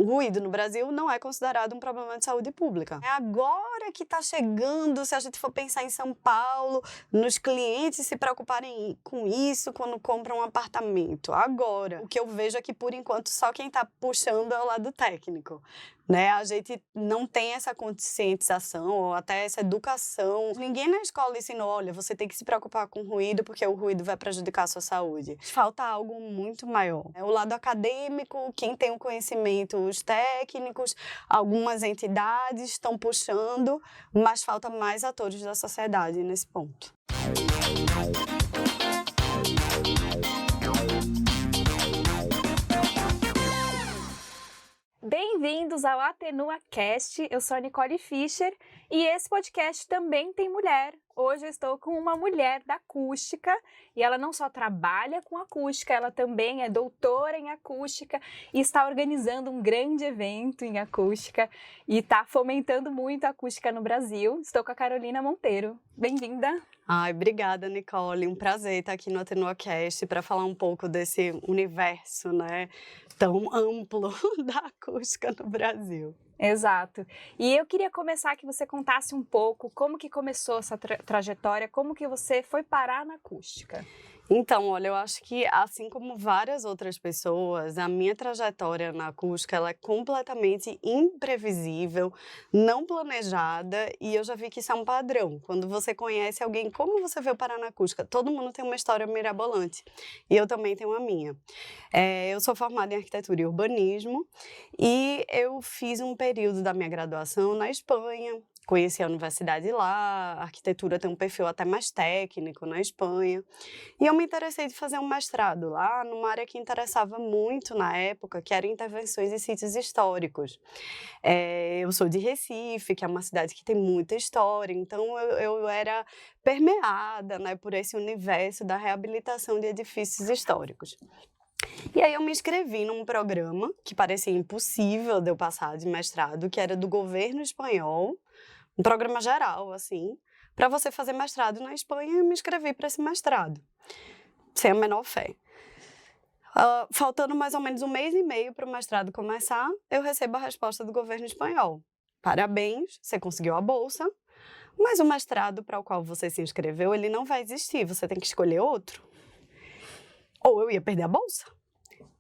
ruído no Brasil não é considerado um problema de saúde pública. É agora que está chegando, se a gente for pensar em São Paulo, nos clientes se preocuparem com isso quando compram um apartamento. Agora, o que eu vejo é que, por enquanto, só quem está puxando é o lado técnico. Né? A gente não tem essa conscientização ou até essa educação. Ninguém na escola ensinou, olha, você tem que se preocupar com o ruído porque o ruído vai prejudicar a sua saúde. Falta algo muito maior. É o lado acadêmico, quem tem o conhecimento, os técnicos, algumas entidades estão puxando, mas falta mais atores da sociedade nesse ponto. Bem-vindos ao Atenua Cast, eu sou a Nicole Fischer e esse podcast também tem mulher. Hoje eu estou com uma mulher da acústica e ela não só trabalha com acústica, ela também é doutora em acústica e está organizando um grande evento em acústica e está fomentando muito a acústica no Brasil. Estou com a Carolina Monteiro. Bem-vinda! Ai, obrigada, Nicole. Um prazer estar aqui no Atenua Cast para falar um pouco desse universo, né, tão amplo da acústica no Brasil. Exato. E eu queria começar que você contasse um pouco como que começou essa trajetória, como que você foi parar na acústica. Então, olha, eu acho que, assim como várias outras pessoas, a minha trajetória na acústica ela é completamente imprevisível, não planejada, e eu já vi que isso é um padrão. Quando você conhece alguém, como você veio parar na acústica? Todo mundo tem uma história mirabolante, e eu também tenho a minha. Eu sou formada em arquitetura e urbanismo, e eu fiz um período da minha graduação na Espanha. Conheci a universidade lá, a arquitetura tem um perfil até mais técnico na Espanha. E eu me interessei de fazer um mestrado lá, numa área que interessava muito na época, que era intervenções em sítios históricos. Eu sou de Recife, que é uma cidade que tem muita história, então eu era permeada, né, por esse universo da reabilitação de edifícios históricos. E aí eu me inscrevi num programa que parecia impossível de eu passar de mestrado, que era do governo espanhol, um programa geral, assim, para você fazer mestrado na Espanha, e eu me inscrevi para esse mestrado, sem a menor fé. Faltando mais ou menos 1 mês e meio para o mestrado começar, eu recebo a resposta do governo espanhol. Parabéns, você conseguiu a bolsa, mas o mestrado para o qual você se inscreveu, ele não vai existir, você tem que escolher outro. Ou eu ia perder a bolsa.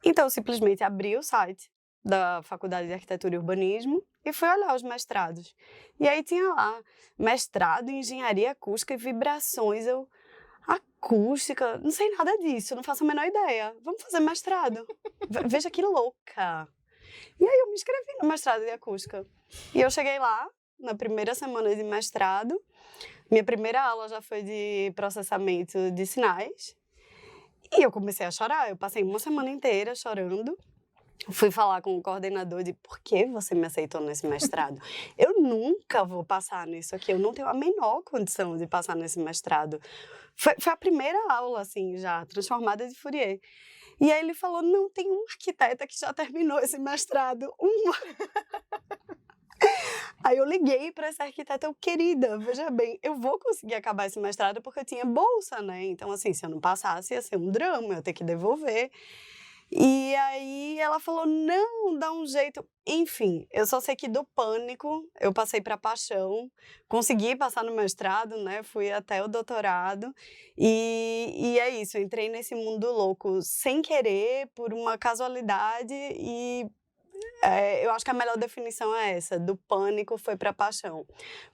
Então, eu simplesmente abri o site da Faculdade de Arquitetura e Urbanismo e fui olhar os mestrados. E aí tinha lá, mestrado em Engenharia Acústica e Vibrações. Eu, acústica? Não sei nada disso, não faço a menor ideia. Vamos fazer mestrado. Veja que louca. E aí eu me inscrevi no mestrado de acústica. E eu cheguei lá, na primeira semana de mestrado. Minha primeira aula já foi de processamento de sinais. E eu comecei a chorar, eu passei 1 semana inteira chorando. Fui falar com o coordenador de por que você me aceitou nesse mestrado? Eu nunca vou passar nisso aqui, eu não tenho a menor condição de passar nesse mestrado. Foi a primeira aula, assim, já, transformada de Fourier. E aí ele falou, não, tem uma arquiteta que já terminou esse mestrado, uma. Aí eu liguei para essa arquiteta, querida, veja bem, eu vou conseguir acabar esse mestrado porque eu tinha bolsa, né? Então, assim, se eu não passasse, ia ser um drama, eu ia ter que devolver. E aí ela falou, não, dá um jeito. Enfim, eu só sei que do pânico eu passei para paixão, consegui passar no mestrado, né? Fui até o doutorado e é isso, eu entrei nesse mundo louco sem querer, por uma casualidade e eu acho que a melhor definição é essa, do pânico foi para paixão.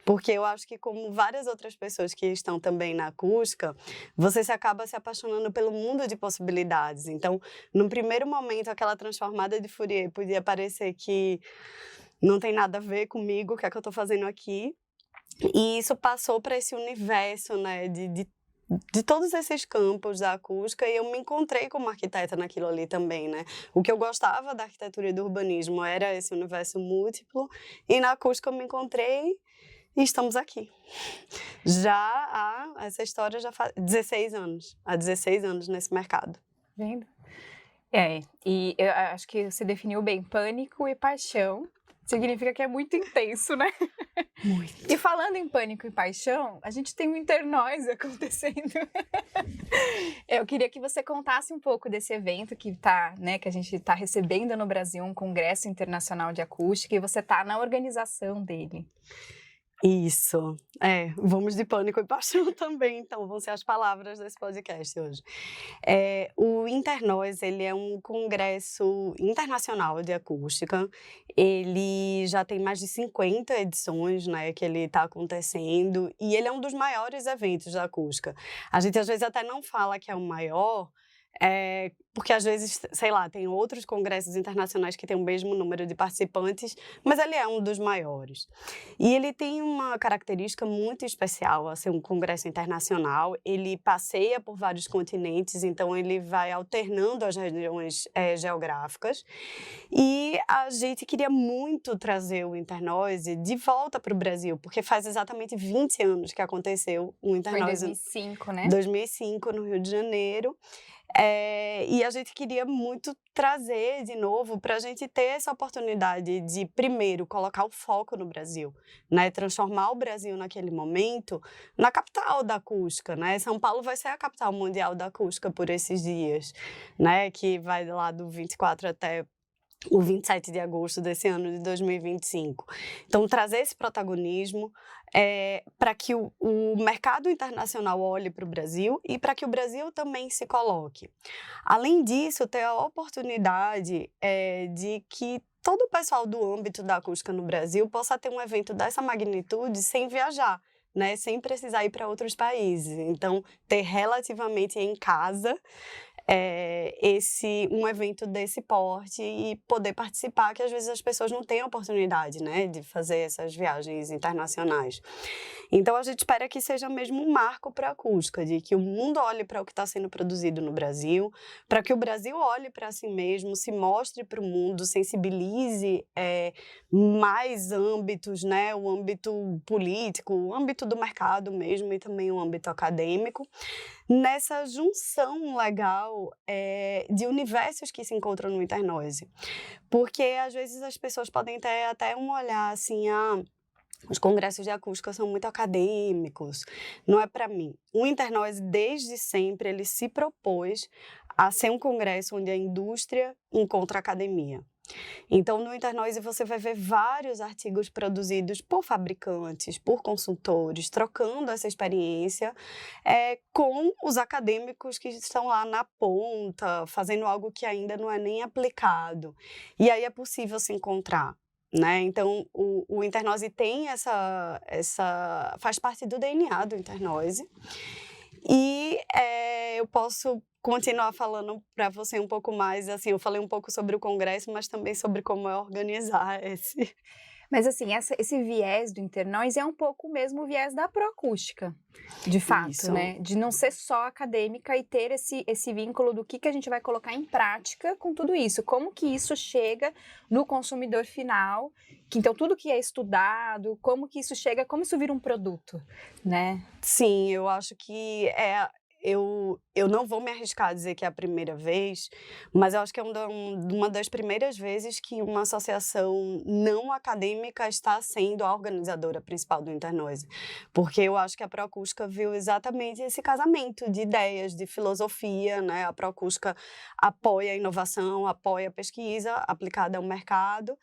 Porque eu acho que, como várias outras pessoas que estão também na acústica, você se acaba se apaixonando pelo mundo de possibilidades. Então, num primeiro momento, aquela transformada de Fourier podia parecer que não tem nada a ver comigo, o que é que eu estou fazendo aqui. E isso passou para esse universo, né, de todos esses campos da acústica, e eu me encontrei como arquiteta naquilo ali também, né? O que eu gostava da arquitetura e do urbanismo era esse universo múltiplo, e na acústica eu me encontrei e estamos aqui. Essa história já faz 16 anos, há 16 anos nesse mercado. Vendo? E eu acho que você definiu bem, pânico e paixão, significa que é muito intenso, né? Muito. E falando em pânico e paixão, a gente tem um Internoise acontecendo. Eu queria que você contasse um pouco desse evento que que a gente está recebendo no Brasil, um Congresso Internacional de Acústica, e você está na organização dele. Isso. Vamos de pânico e paixão também, então, vão ser as palavras desse podcast hoje. O Internoise, ele é um congresso internacional de acústica. Ele já tem mais de 50 edições, né, que ele está acontecendo, e ele é um dos maiores eventos da acústica. A gente, às vezes, até não fala que é o maior, porque às vezes, sei lá, tem outros congressos internacionais que têm o mesmo número de participantes, mas ele é um dos maiores. E ele tem uma característica muito especial, a ser um congresso internacional. Ele passeia por vários continentes, então ele vai alternando as regiões geográficas. E a gente queria muito trazer o Internoise de volta para o Brasil, porque faz exatamente 20 anos que aconteceu o Foi em Internoise. 2005, né? 2005, no Rio de Janeiro. E a gente queria muito trazer de novo para a gente ter essa oportunidade de, primeiro, colocar o foco no Brasil, né? Transformar o Brasil naquele momento na capital da acústica, né? São Paulo vai ser a capital mundial da acústica por esses dias, né? Que vai lá do 24 até o 27 de agosto desse ano de 2025. Então, trazer esse protagonismo para que o mercado internacional olhe para o Brasil e para que o Brasil também se coloque. Além disso, ter a oportunidade de que todo o pessoal do âmbito da acústica no Brasil possa ter um evento dessa magnitude sem viajar, né? Sem precisar ir para outros países. Então, ter relativamente em casa um evento desse porte e poder participar, que às vezes as pessoas não têm a oportunidade, né, de fazer essas viagens internacionais. Então a gente espera que seja mesmo um marco para a acústica, de que o mundo olhe para o que está sendo produzido no Brasil, para que o Brasil olhe para si mesmo, se mostre para o mundo, sensibilize mais âmbitos, né, o âmbito político, o âmbito do mercado mesmo e também o âmbito acadêmico, nessa junção legal de universos que se encontram no Internoise. Porque, às vezes, as pessoas podem ter até um olhar assim, os congressos de acústica são muito acadêmicos, não é para mim. O Internoise, desde sempre, ele se propôs a ser um congresso onde a indústria encontra a academia. Então, no Internoise você vai ver vários artigos produzidos por fabricantes, por consultores, trocando essa experiência com os acadêmicos que estão lá na ponta, fazendo algo que ainda não é nem aplicado. E aí é possível se encontrar, né? Então, o Internoise tem faz parte do DNA do Internoise. E eu posso continuar falando para você um pouco mais, assim, eu falei um pouco sobre o congresso, mas também sobre como é organizar esse. Mas assim, esse viés do Internoise é um pouco mesmo o viés da proacústica, de fato, Isso. né? De não ser só acadêmica e ter esse vínculo do que a gente vai colocar em prática com tudo isso. Como que isso chega no consumidor final, então tudo que é estudado, como que isso chega, como isso vira um produto, né? Sim, eu acho que eu não vou me arriscar a dizer que é a primeira vez, mas eu acho que é uma das primeiras vezes que uma associação não acadêmica está sendo a organizadora principal do Internoise. Porque eu acho que a Proacústica viu exatamente esse casamento de ideias, de filosofia, né? A Proacústica apoia a inovação, apoia a pesquisa aplicada ao mercado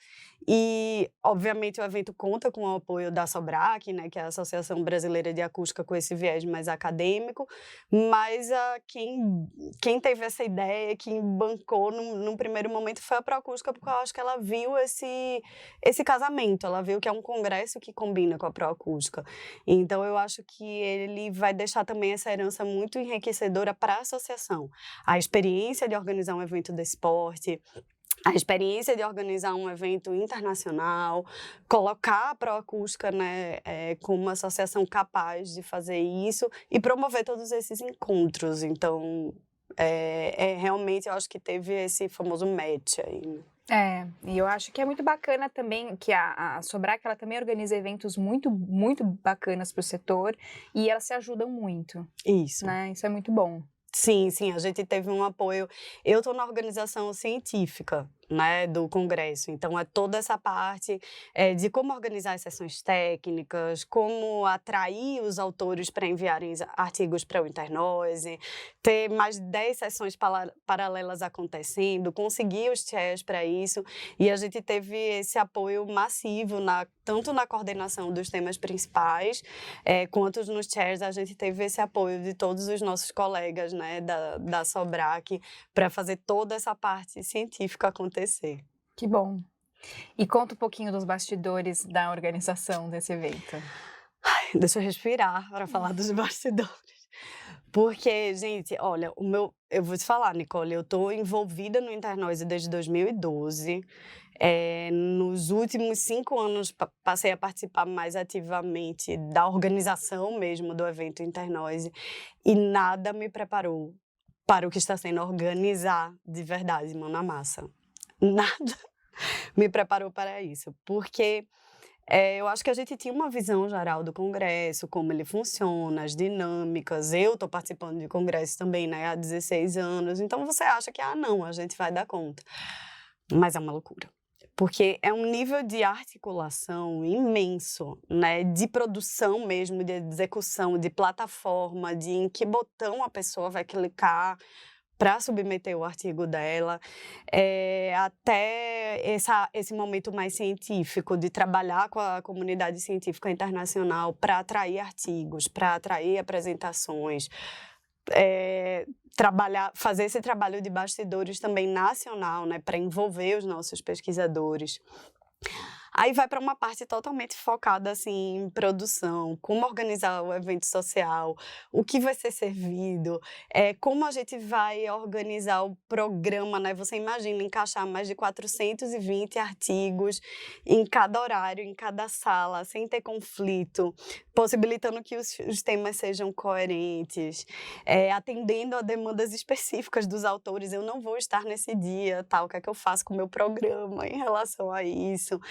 e, obviamente, o evento conta com o apoio da Sobrac, né? Que é a Associação Brasileira de Acústica com esse viés mais acadêmico, mas quem teve essa ideia, quem bancou num primeiro momento foi a Proacústica, porque eu acho que ela viu esse casamento, ela viu que é um congresso que combina com a Proacústica. Então, eu acho que ele vai deixar também essa herança muito enriquecedora para a associação. A experiência de organizar um evento desse porte, a experiência de organizar um evento internacional, colocar a Proacústica, né, como uma associação capaz de fazer isso e promover todos esses encontros. Então, realmente, eu acho que teve esse famoso match aí. E eu acho que é muito bacana também que a Sobrac, ela também organiza eventos muito, muito bacanas para o setor e elas se ajudam muito. Isso. Né? Isso é muito bom. Sim, a gente teve um apoio. Eu estou na organização científica, né, do Congresso. Então, é toda essa parte de como organizar as sessões técnicas, como atrair os autores para enviarem artigos para o Internose, ter mais de 10 sessões paralelas acontecendo, conseguir os chairs para isso, e a gente teve esse apoio massivo, tanto na coordenação dos temas principais, quanto nos chairs, a gente teve esse apoio de todos os nossos colegas, né, da Sobrac, para fazer toda essa parte científica acontecer. Que bom. E conta um pouquinho dos bastidores da organização desse evento. Deixa eu respirar para falar dos bastidores. Porque, gente, olha, eu vou te falar, Nicole, eu estou envolvida no Internose desde 2012. Nos últimos 5 anos, passei a participar mais ativamente da organização mesmo do evento Internose, e nada me preparou para o que está sendo organizar de verdade, mão na massa. Nada me preparou para isso, porque eu acho que a gente tinha uma visão geral do Congresso, como ele funciona, as dinâmicas. Eu estou participando de congresso também, né, há 16 anos, então você acha que, não, a gente vai dar conta. Mas é uma loucura, porque é um nível de articulação imenso, né, de produção mesmo, de execução, de plataforma, de em que botão a pessoa vai clicar para submeter o artigo dela, até esse momento mais científico, de trabalhar com a comunidade científica internacional para atrair artigos, para atrair apresentações, fazer esse trabalho de bastidores também nacional, né, para envolver os nossos pesquisadores. Aí vai para uma parte totalmente focada assim, em produção, como organizar o evento social, o que vai ser servido, como a gente vai organizar o programa, né? Você imagina encaixar mais de 420 artigos em cada horário, em cada sala, sem ter conflito, possibilitando que os temas sejam coerentes, atendendo a demandas específicas dos autores. Eu não vou estar nesse dia, o que é que eu faço com o meu programa em relação a isso?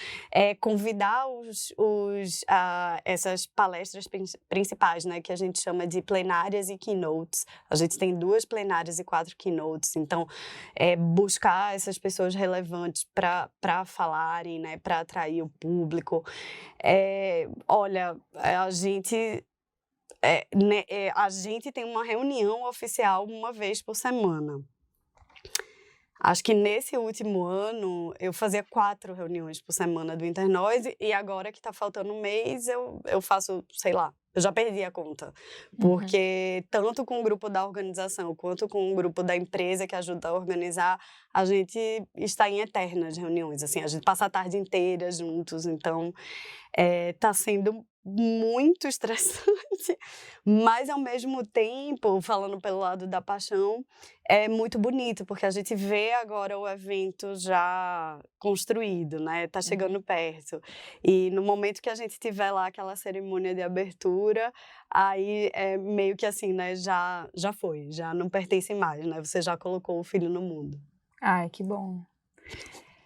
Convidar essas palestras principais, né, que a gente chama de plenárias e keynotes. A gente tem 2 plenárias e 4 keynotes, então buscar essas pessoas relevantes para falarem, né, para atrair o público. Olha, a gente tem uma reunião oficial uma vez por semana. Acho que nesse último ano eu fazia 4 reuniões por semana do Internose, e agora que está faltando um mês eu faço, sei lá, eu já perdi a conta. Porque tanto com o grupo da organização quanto com o grupo da empresa que ajuda a organizar, a gente está em eternas reuniões, assim, a gente passa a tarde inteira juntos, então está sendo muito estressante, mas ao mesmo tempo, falando pelo lado da paixão, é muito bonito, porque a gente vê agora o evento já construído, né? Tá chegando perto. E no momento que a gente tiver lá aquela cerimônia de abertura, aí é meio que assim, né? Já foi, já não pertence mais, né? Você já colocou o filho no mundo. Ai, que bom.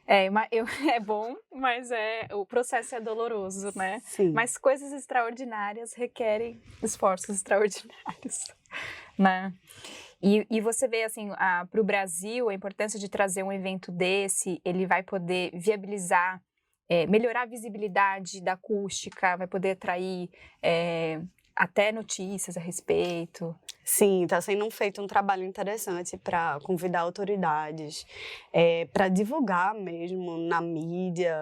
É bom, mas o processo é doloroso, né? Sim. Mas coisas extraordinárias requerem esforços extraordinários, né? E você vê, assim, para o Brasil, a importância de trazer um evento desse, ele vai poder viabilizar, melhorar a visibilidade da acústica, vai poder atrair até notícias a respeito. Sim, está sendo feito um trabalho interessante para convidar autoridades, para divulgar mesmo na mídia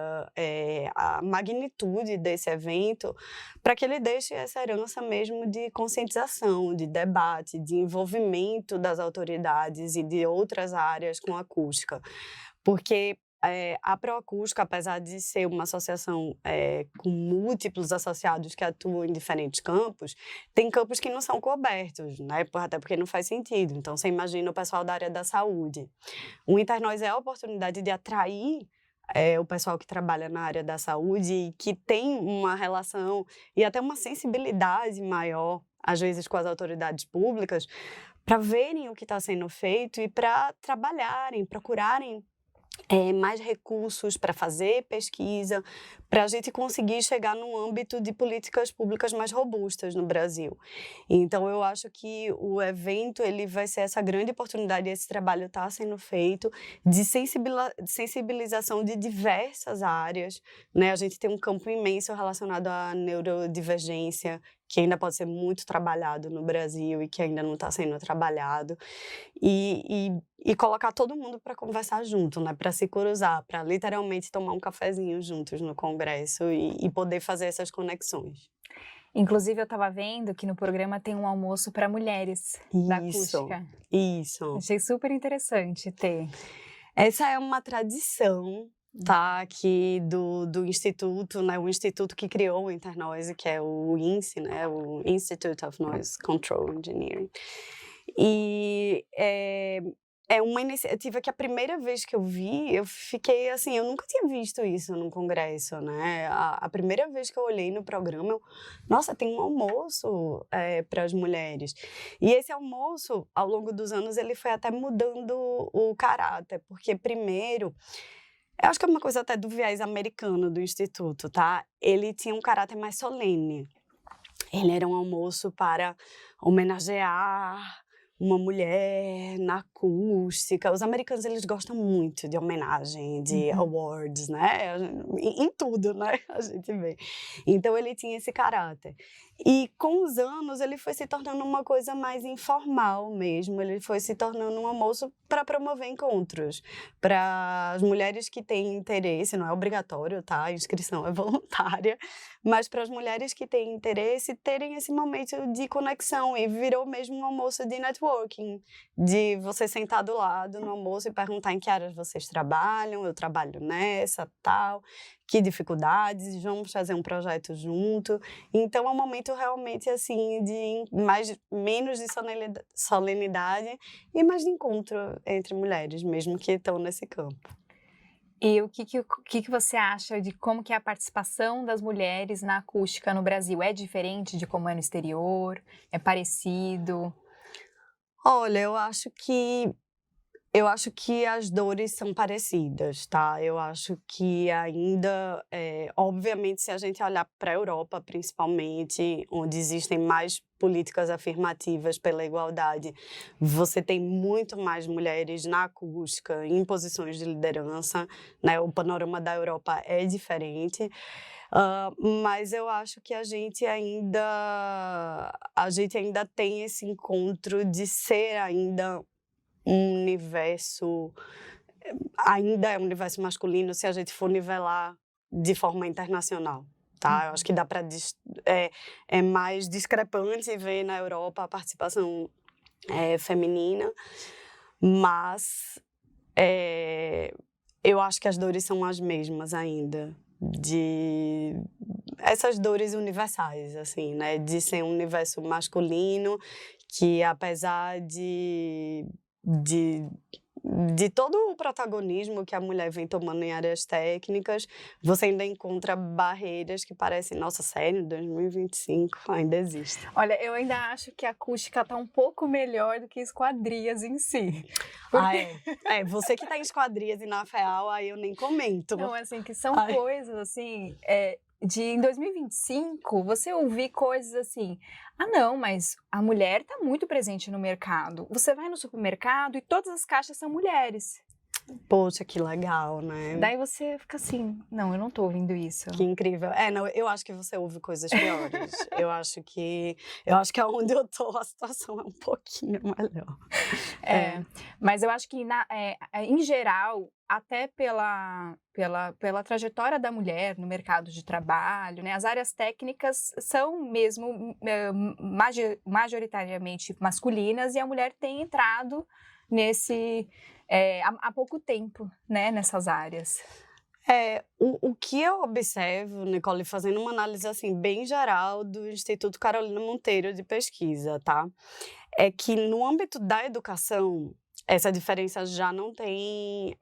a magnitude desse evento, para que ele deixe essa herança mesmo de conscientização, de debate, de envolvimento das autoridades e de outras áreas com a acústica. Porque a Proacústica, apesar de ser uma associação com múltiplos associados que atuam em diferentes campos, tem campos que não são cobertos, né? Até porque não faz sentido. Então, você imagina o pessoal da área da saúde. O Internose é a oportunidade de atrair o pessoal que trabalha na área da saúde e que tem uma relação e até uma sensibilidade maior, às vezes, com as autoridades públicas, para verem o que está sendo feito e para trabalharem, procurarem mais recursos para fazer pesquisa, para a gente conseguir chegar num âmbito de políticas públicas mais robustas no Brasil. Então, eu acho que o evento ele vai ser essa grande oportunidade, esse trabalho está sendo feito, de sensibilização de diversas áreas, né? A gente tem um campo imenso relacionado à neurodivergência, que ainda pode ser muito trabalhado no Brasil e que ainda não está sendo trabalhado, e colocar todo mundo para conversar junto, né? Para se cruzar, para literalmente tomar um cafezinho juntos no Congresso e poder fazer essas conexões. Inclusive, eu estava vendo que no programa tem um almoço para mulheres da acústica. Isso. Achei super interessante ter. Essa é uma tradição, tá, aqui do Instituto, né, o instituto que criou o Internoise, que é o INSE, né, o Institute of Noise Control Engineering. E é uma iniciativa que a primeira vez que eu vi, eu fiquei assim, eu nunca tinha visto isso num congresso, né? A primeira vez que eu olhei no programa, nossa, tem um almoço para as mulheres. E esse almoço, ao longo dos anos, ele foi até mudando o caráter, porque primeiro, eu acho que é uma coisa até do viés americano do Instituto, tá? Ele tinha um caráter mais solene. Ele era um almoço para homenagear uma mulher na acústica. Os americanos, eles gostam muito de homenagem, de awards, né? Em tudo, né? A gente vê. Então, ele tinha esse caráter. E, com os anos, ele foi se tornando uma coisa mais informal mesmo. Ele foi se tornando um almoço para promover encontros. Para as mulheres que têm interesse, não é obrigatório, tá? A inscrição é voluntária. Mas para as mulheres que têm interesse, terem esse momento de conexão. E virou mesmo um almoço de networking. De você sentar do lado no almoço e perguntar em que áreas vocês trabalham. Eu trabalho nessa, tal. Que dificuldades, vamos fazer um projeto junto. Então, é um momento realmente, assim, de menos de solenidade e mais de encontro entre mulheres, mesmo que estão nesse campo. E o que você acha de como que é a participação das mulheres na acústica no Brasil? É diferente de como é no exterior? É parecido? Olha, eu acho que as dores são parecidas, tá? Eu acho que ainda, obviamente, se a gente olhar para a Europa, principalmente, onde existem mais políticas afirmativas pela igualdade, você tem muito mais mulheres na acústica, em posições de liderança, né? O panorama da Europa é diferente. Mas eu acho que a gente ainda tem esse encontro de ser ainda um universo, ainda é um universo masculino se a gente for nivelar de forma internacional, tá? Eu acho que dá para é mais discrepante ver na Europa a participação feminina, mas eu acho que as dores são as mesmas ainda, de essas dores universais, assim, né? De ser um universo masculino que, apesar de todo o protagonismo que a mulher vem tomando em áreas técnicas, você ainda encontra barreiras que parecem, nossa, sério, 2025 ainda existe. Olha, eu ainda acho que a acústica está um pouco melhor do que esquadrias em si. Você que está em esquadrias e na FEAL, aí eu nem comento. Não, assim, que são coisas, assim, em 2025, você ouvir coisas assim, não, mas a mulher está muito presente no mercado. Você vai no supermercado e todas as caixas são mulheres. Poxa, que legal, né? Daí você fica assim, não, eu não tô ouvindo isso. Que incrível. Não, eu acho que você ouve coisas piores. eu acho que aonde eu tô a situação é um pouquinho melhor. Mas eu acho que, em geral, até pela trajetória da mulher no mercado de trabalho, né, as áreas técnicas são mesmo majoritariamente masculinas e a mulher tem entrado há pouco tempo, né, nessas áreas. O que eu observo, Nicole, fazendo uma análise assim, bem geral do Instituto Carolina Monteiro de pesquisa, tá? É que no âmbito da educação, essa diferença já não tem,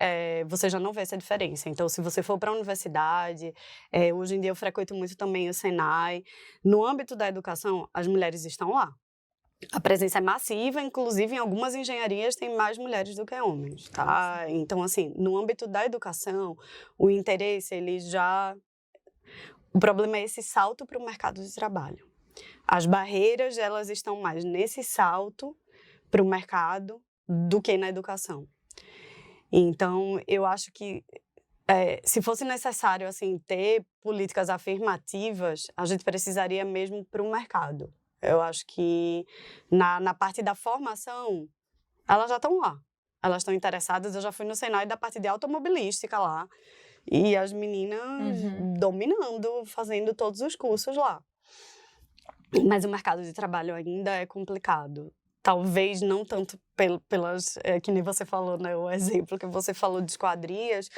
você já não vê essa diferença. Então, se você for para a universidade, hoje em dia eu frequento muito também o Senai, no âmbito da educação, as mulheres estão lá. A presença é massiva, inclusive em algumas engenharias tem mais mulheres do que homens, tá? Então, assim, no âmbito da educação, o interesse, ele já... O problema é esse salto para o mercado de trabalho. As barreiras, elas estão mais nesse salto para o mercado do que na educação. Então, eu acho que se fosse necessário, assim, ter políticas afirmativas, a gente precisaria mesmo para o mercado. Eu acho que na parte da formação, elas já estão lá. Elas estão interessadas. Eu já fui no Senai da parte de automobilística lá. E as meninas dominando, fazendo todos os cursos lá. Mas o mercado de trabalho ainda é complicado. Talvez não tanto pelas... que nem você falou, né? O exemplo que você falou de esquadrias.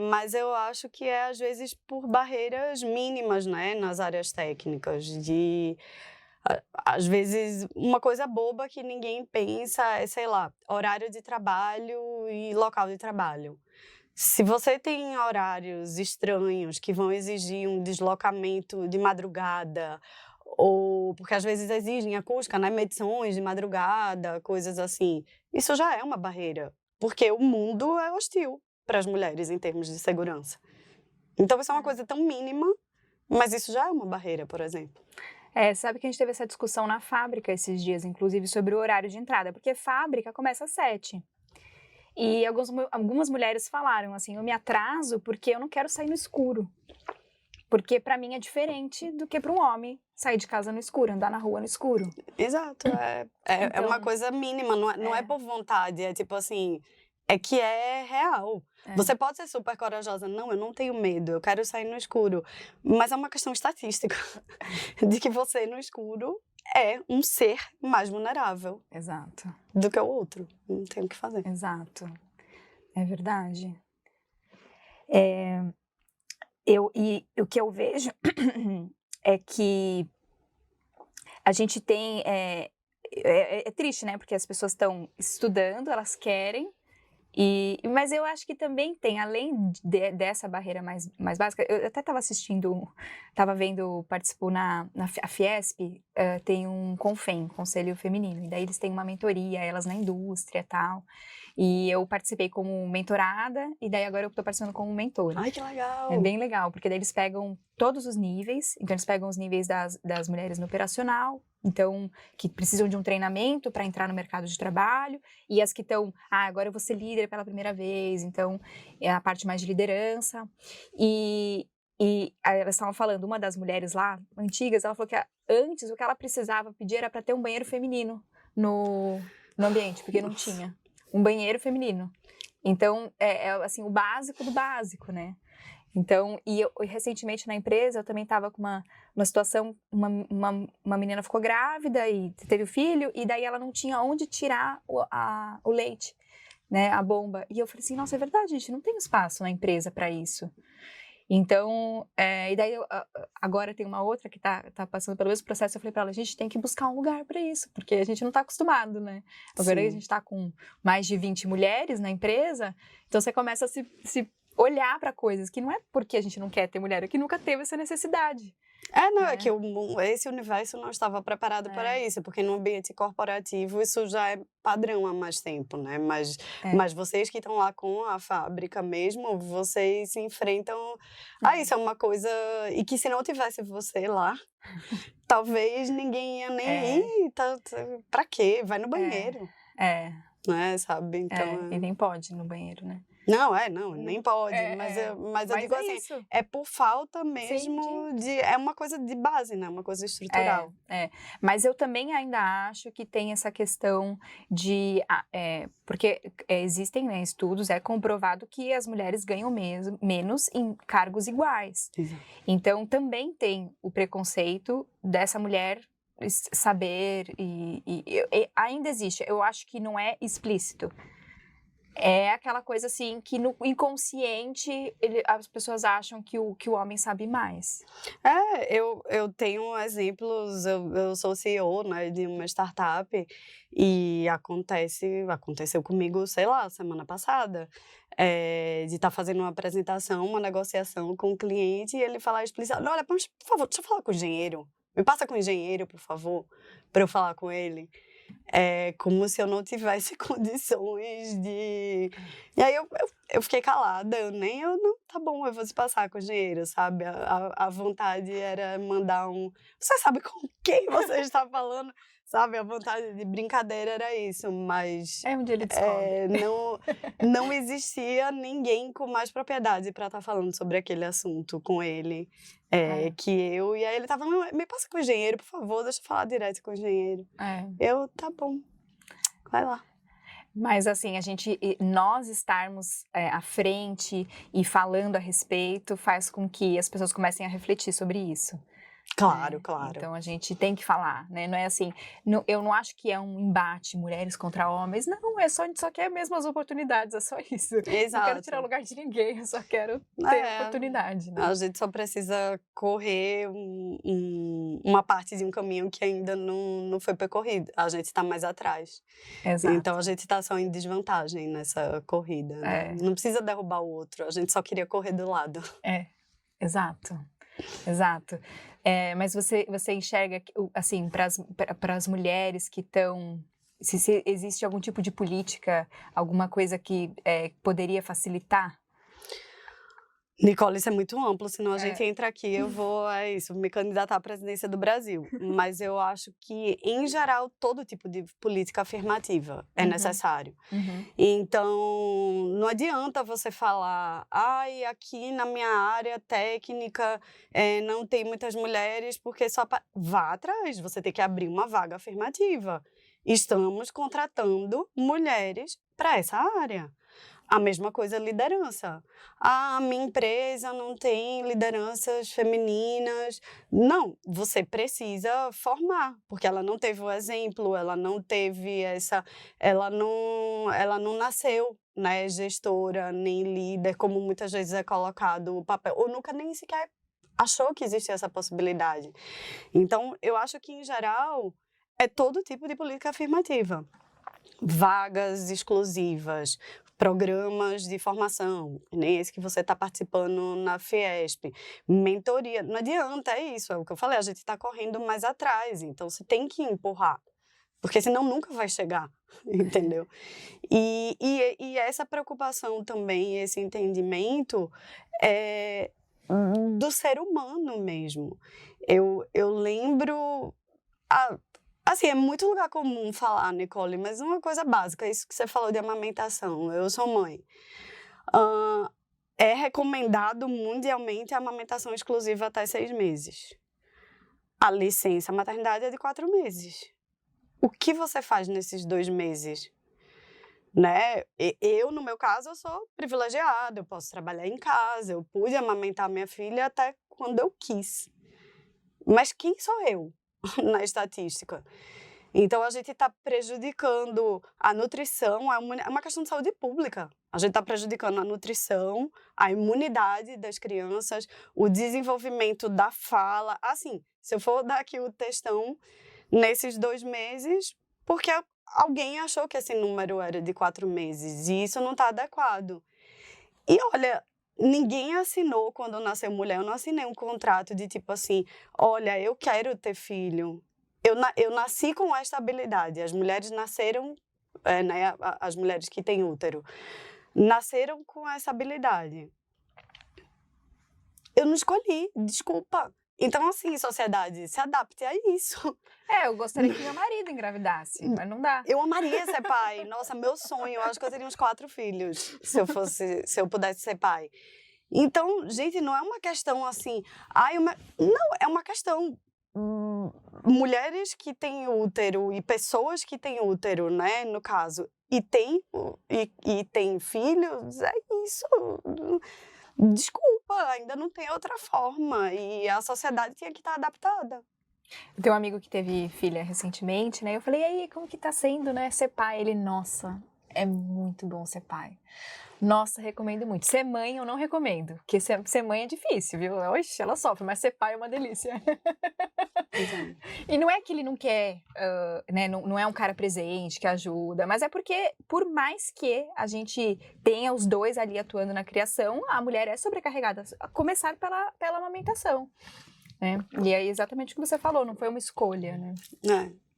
Mas eu acho que às vezes, por barreiras mínimas, né? Nas áreas técnicas. Às vezes, uma coisa boba que ninguém pensa é, sei lá, horário de trabalho e local de trabalho. Se você tem horários estranhos que vão exigir um deslocamento de madrugada, ou porque às vezes exigem acústica, né, medições de madrugada, coisas assim, isso já é uma barreira, porque o mundo é hostil para as mulheres em termos de segurança. Então isso é uma coisa tão mínima, mas isso já é uma barreira, por exemplo. Sabe que a gente teve essa discussão na fábrica esses dias, inclusive, sobre o horário de entrada, porque fábrica começa às 7. E algumas mulheres falaram assim, eu me atraso porque eu não quero sair no escuro. Porque para mim é diferente do que para um homem sair de casa no escuro, andar na rua no escuro. Exato, é uma coisa mínima, não é por vontade, é tipo assim, é que é real. Você pode ser super corajosa, não, eu não tenho medo, eu quero sair no escuro, mas é uma questão estatística, de que você no escuro é um ser mais vulnerável. Exato. Do que o outro, não tem o que fazer. Exato, é verdade. O que eu vejo é que a gente tem... É triste, né? Porque as pessoas estão estudando, elas querem, mas eu acho que também tem, além dessa barreira mais básica, eu até estava participou na a Fiesp, tem um CONFEM, Conselho Feminino, e daí eles têm uma mentoria, elas na indústria e tal, e eu participei como mentorada, e daí agora eu estou participando como mentora. Ai, que legal! É bem legal, porque daí eles pegam todos os níveis, então eles pegam os níveis das mulheres no operacional, então, que precisam de um treinamento para entrar no mercado de trabalho, e as que estão, agora eu vou ser líder pela primeira vez, então é a parte mais de liderança. E aí elas estavam falando, uma das mulheres lá, antigas, ela falou que antes o que ela precisava pedir era para ter um banheiro feminino no ambiente, porque não tinha um banheiro feminino. Então, assim, o básico do básico, né? Então, e recentemente na empresa, eu também estava com uma situação, uma menina ficou grávida e teve o filho, e daí ela não tinha onde tirar o leite, né, a bomba. E eu falei assim, nossa, é verdade, gente, não tem espaço na empresa para isso. Então, e daí agora tem uma outra que tá passando pelo mesmo processo, eu falei para ela, a gente tem que buscar um lugar para isso, porque a gente não está acostumado, né? Agora a gente está com mais de 20 mulheres na empresa, então você começa a se olhar para coisas que não é porque a gente não quer ter mulher, é que nunca teve essa necessidade. É que esse universo não estava preparado para isso, porque no ambiente corporativo isso já é padrão há mais tempo, né? Mas vocês que estão lá com a fábrica mesmo, vocês se enfrentam isso é uma coisa... E que se não tivesse você lá, talvez ninguém ia nem ir, pra quê? Vai no banheiro. Né, sabe? Então, e nem pode ir no banheiro, né? Não, nem pode, mas eu digo assim, isso. é por falta mesmo é uma coisa de base, né, uma coisa estrutural. Mas eu também ainda acho que tem essa questão de, porque existem, né, estudos, é comprovado que as mulheres ganham menos em cargos iguais. Exato. Então também tem o preconceito dessa mulher saber e ainda existe, eu acho que não é explícito. É aquela coisa assim, que no inconsciente as pessoas acham que o homem sabe mais. Eu tenho exemplos, eu sou CEO, né, de uma startup e aconteceu comigo, sei lá, semana passada, de estar fazendo uma apresentação, uma negociação com o cliente e ele falar explicitamente, olha, por favor, deixa eu falar com o engenheiro. Me passa com o engenheiro, por favor, para eu falar com ele. É como se eu não tivesse condições de... E aí eu fiquei calada, não, tá bom, eu vou te passar com o engenheiro, sabe? A vontade era mandar você sabe com quem você está falando? Sabe, a vontade de brincadeira era isso, mas Um dia ele descobre. não existia ninguém com mais propriedade para estar falando sobre aquele assunto com ele que eu. E aí ele tava, me passa com o engenheiro, por favor, deixa eu falar direto com o engenheiro. Tá bom, vai lá. Mas assim, nós estarmos à frente e falando a respeito faz com que as pessoas comecem a refletir sobre isso. Claro. Então a gente tem que falar, né? Não é assim, eu não acho que é um embate mulheres contra homens, não, a gente só quer mesmo as oportunidades, é só isso. Exato. Não quero tirar o lugar de ninguém, eu só quero ter oportunidade, né? A gente só precisa correr uma parte de um caminho que ainda não foi percorrido, a gente está mais atrás. Exato. Então a gente está só em desvantagem nessa corrida, né? Não precisa derrubar o outro, a gente só queria correr do lado. Exato. Mas você enxerga, assim, para as mulheres que estão... Se existe algum tipo de política, alguma coisa que poderia facilitar? Nicole, isso é muito amplo, senão a gente entra aqui, eu vou, me candidatar à presidência do Brasil. Mas eu acho que, em geral, todo tipo de política afirmativa é necessário. Então, não adianta você falar, aqui na minha área técnica não tem muitas mulheres, porque só... Vá atrás, você tem que abrir uma vaga afirmativa. Estamos contratando mulheres para essa área. A mesma coisa, liderança. A minha empresa não tem lideranças femininas. Não, você precisa formar, porque ela não teve o exemplo, ela não teve ela não nasceu, né, gestora, nem líder, como muitas vezes é colocado o papel, ou nunca nem sequer achou que existia essa possibilidade. Então, eu acho que, em geral, é todo tipo de política afirmativa. Vagas exclusivas, programas de formação, nem esse que você está participando na Fiesp, mentoria, não adianta, é isso, é o que eu falei, a gente está correndo mais atrás, então você tem que empurrar, porque senão nunca vai chegar, entendeu? E essa preocupação também, esse entendimento do ser humano mesmo. Eu lembro... Assim, é muito lugar comum falar, Nicole, mas uma coisa básica, isso que você falou de amamentação. Eu sou mãe. É recomendado mundialmente a amamentação exclusiva até 6 meses. A licença maternidade é de 4 meses. O que você faz nesses 2 meses? Né? Eu, no meu caso, eu sou privilegiada, eu posso trabalhar em casa, eu pude amamentar minha filha até quando eu quis. Mas quem sou eu? Na estatística. Então, a gente está prejudicando a nutrição, é uma questão de saúde pública. A gente está prejudicando a nutrição, a imunidade das crianças, o desenvolvimento da fala. Assim, se eu for dar aqui o textão nesses 2 meses, porque alguém achou que esse número era de 4 meses, e isso não está adequado. E, olha... Ninguém assinou, quando nasceu mulher, eu não assinei um contrato de tipo assim, olha, eu quero ter filho. Eu nasci com esta habilidade. As mulheres nasceram, né, as mulheres que têm útero, nasceram com essa habilidade. Eu não escolhi, desculpa. Então, assim, sociedade, se adapte a isso. Eu gostaria que meu marido engravidasse, mas não dá. Eu amaria ser pai. Nossa, meu sonho. Eu acho que eu teria uns 4 filhos, se eu pudesse ser pai. Então, gente, não é uma questão assim... Não, é uma questão... Mulheres que têm útero e pessoas que têm útero, né, no caso, e têm filhos, é isso... Desculpa, ainda não tem outra forma. E a sociedade tinha que estar adaptada. Eu tenho um amigo que teve filha recentemente, né? Eu falei, e aí, como que tá sendo, né, ser pai? Ele, nossa, é muito bom ser pai. Nossa, recomendo muito. Ser mãe eu não recomendo, porque ser mãe é difícil, viu? Oxe, ela sofre, mas ser pai é uma delícia. E não é que ele não quer, né? Não é um cara presente, que ajuda, mas é porque, por mais que a gente tenha os dois ali atuando na criação, a mulher é sobrecarregada, a começar pela amamentação. né? E é exatamente o que você falou, não foi uma escolha, né?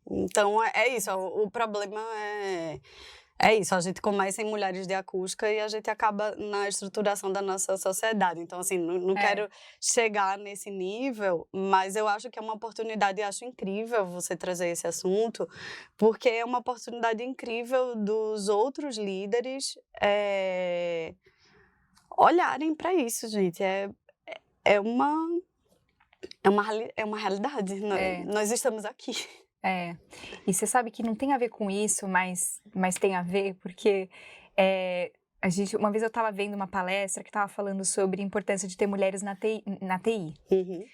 Então, é isso. O problema é isso. A gente começa em mulheres de acústica e a gente acaba na estruturação da nossa sociedade. Então, assim, não quero chegar nesse nível, mas eu acho que é uma oportunidade e acho incrível você trazer esse assunto, porque é uma oportunidade incrível dos outros líderes olharem para isso, gente. É uma realidade. Nós estamos aqui. E você sabe que não tem a ver com isso, mas tem a ver, porque uma vez eu estava vendo uma palestra que estava falando sobre a importância de ter mulheres na TI. Uhum.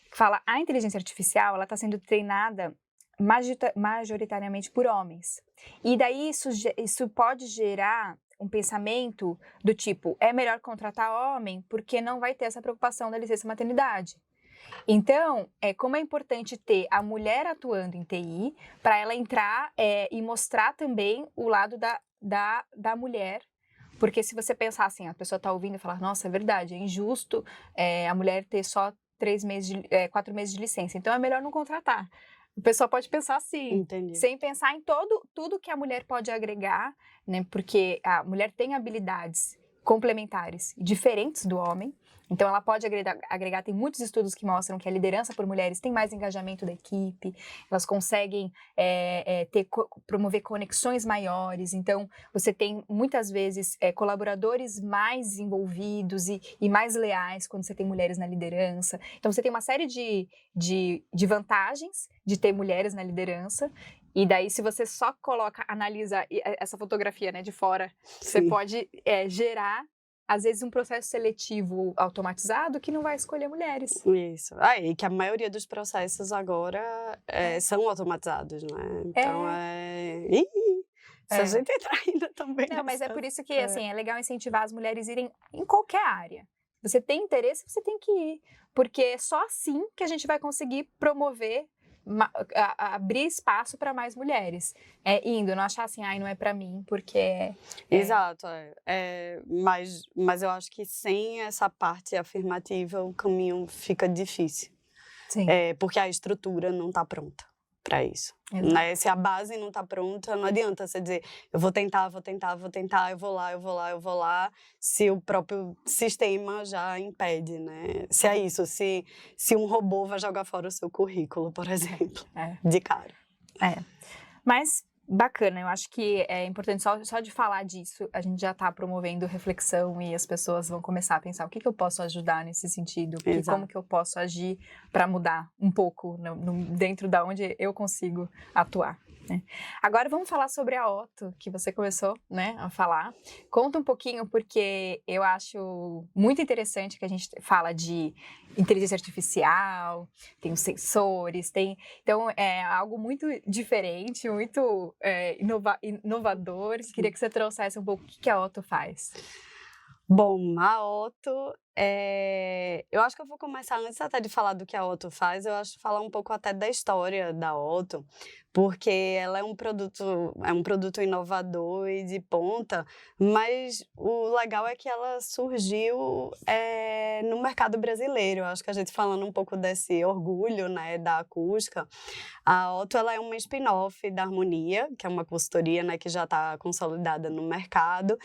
Que fala, a inteligência artificial, ela está sendo treinada majoritariamente por homens. E daí isso pode gerar um pensamento do tipo, é melhor contratar homem porque não vai ter essa preocupação da licença maternidade. Então, como é importante ter a mulher atuando em TI para ela entrar e mostrar também o lado da mulher. Porque se você pensar assim, a pessoa está ouvindo e falar, nossa, é verdade, é injusto a mulher ter só 4 meses de licença, então é melhor não contratar. O pessoal pode pensar assim, Entendi. sem pensar em tudo que a mulher pode agregar, né? Porque a mulher tem habilidades complementares diferentes do homem. Então, ela pode agregar, tem muitos estudos que mostram que a liderança por mulheres tem mais engajamento da equipe, elas conseguem promover conexões maiores, então você tem muitas vezes colaboradores mais envolvidos e mais leais quando você tem mulheres na liderança. Então, você tem uma série de vantagens de ter mulheres na liderança. E daí, se você só analisa essa fotografia, né, de fora, você pode gerar, às vezes, um processo seletivo automatizado que não vai escolher mulheres. Isso. E que a maioria dos processos agora são automatizados, né? Então, se a gente entrar ainda também Não, mas é por isso que, assim, é legal incentivar as mulheres a irem em qualquer área. Você tem interesse, você tem que ir. Porque é só assim que a gente vai conseguir promover, abrir espaço para mais mulheres. Não achar assim, não é para mim, porque... Exato, mas eu acho que sem essa parte afirmativa o caminho fica difícil. Sim. Porque a estrutura não está pronta para isso. Né? Se a base não está pronta, não adianta você dizer, eu vou tentar, eu vou lá, se o próprio sistema já impede, né? Se é isso, se um robô vai jogar fora o seu currículo, por exemplo, de cara. Mas bacana, eu acho que é importante só de falar disso, a gente já está promovendo reflexão e as pessoas vão começar a pensar o que eu posso ajudar nesse sentido, como que eu posso agir para mudar um pouco dentro da onde eu consigo atuar. Né? Agora vamos falar sobre a Otto, que você começou, né, a falar. Conta um pouquinho, porque eu acho muito interessante que a gente fala de inteligência artificial, tem os sensores, então é algo muito diferente, muito inovador. Queria que você trouxesse um pouco o que a Otto faz. Bom, a Otto, eu acho que eu vou começar, antes até de falar do que a Otto faz, eu acho falar um pouco até da história da Otto, porque ela é um produto inovador e de ponta, mas o legal é que ela surgiu no mercado brasileiro. Eu acho que a gente falando um pouco desse orgulho, né, da acústica, a Otto ela é uma spin-off da Harmonia, que é uma consultoria, né, que já está consolidada no mercado,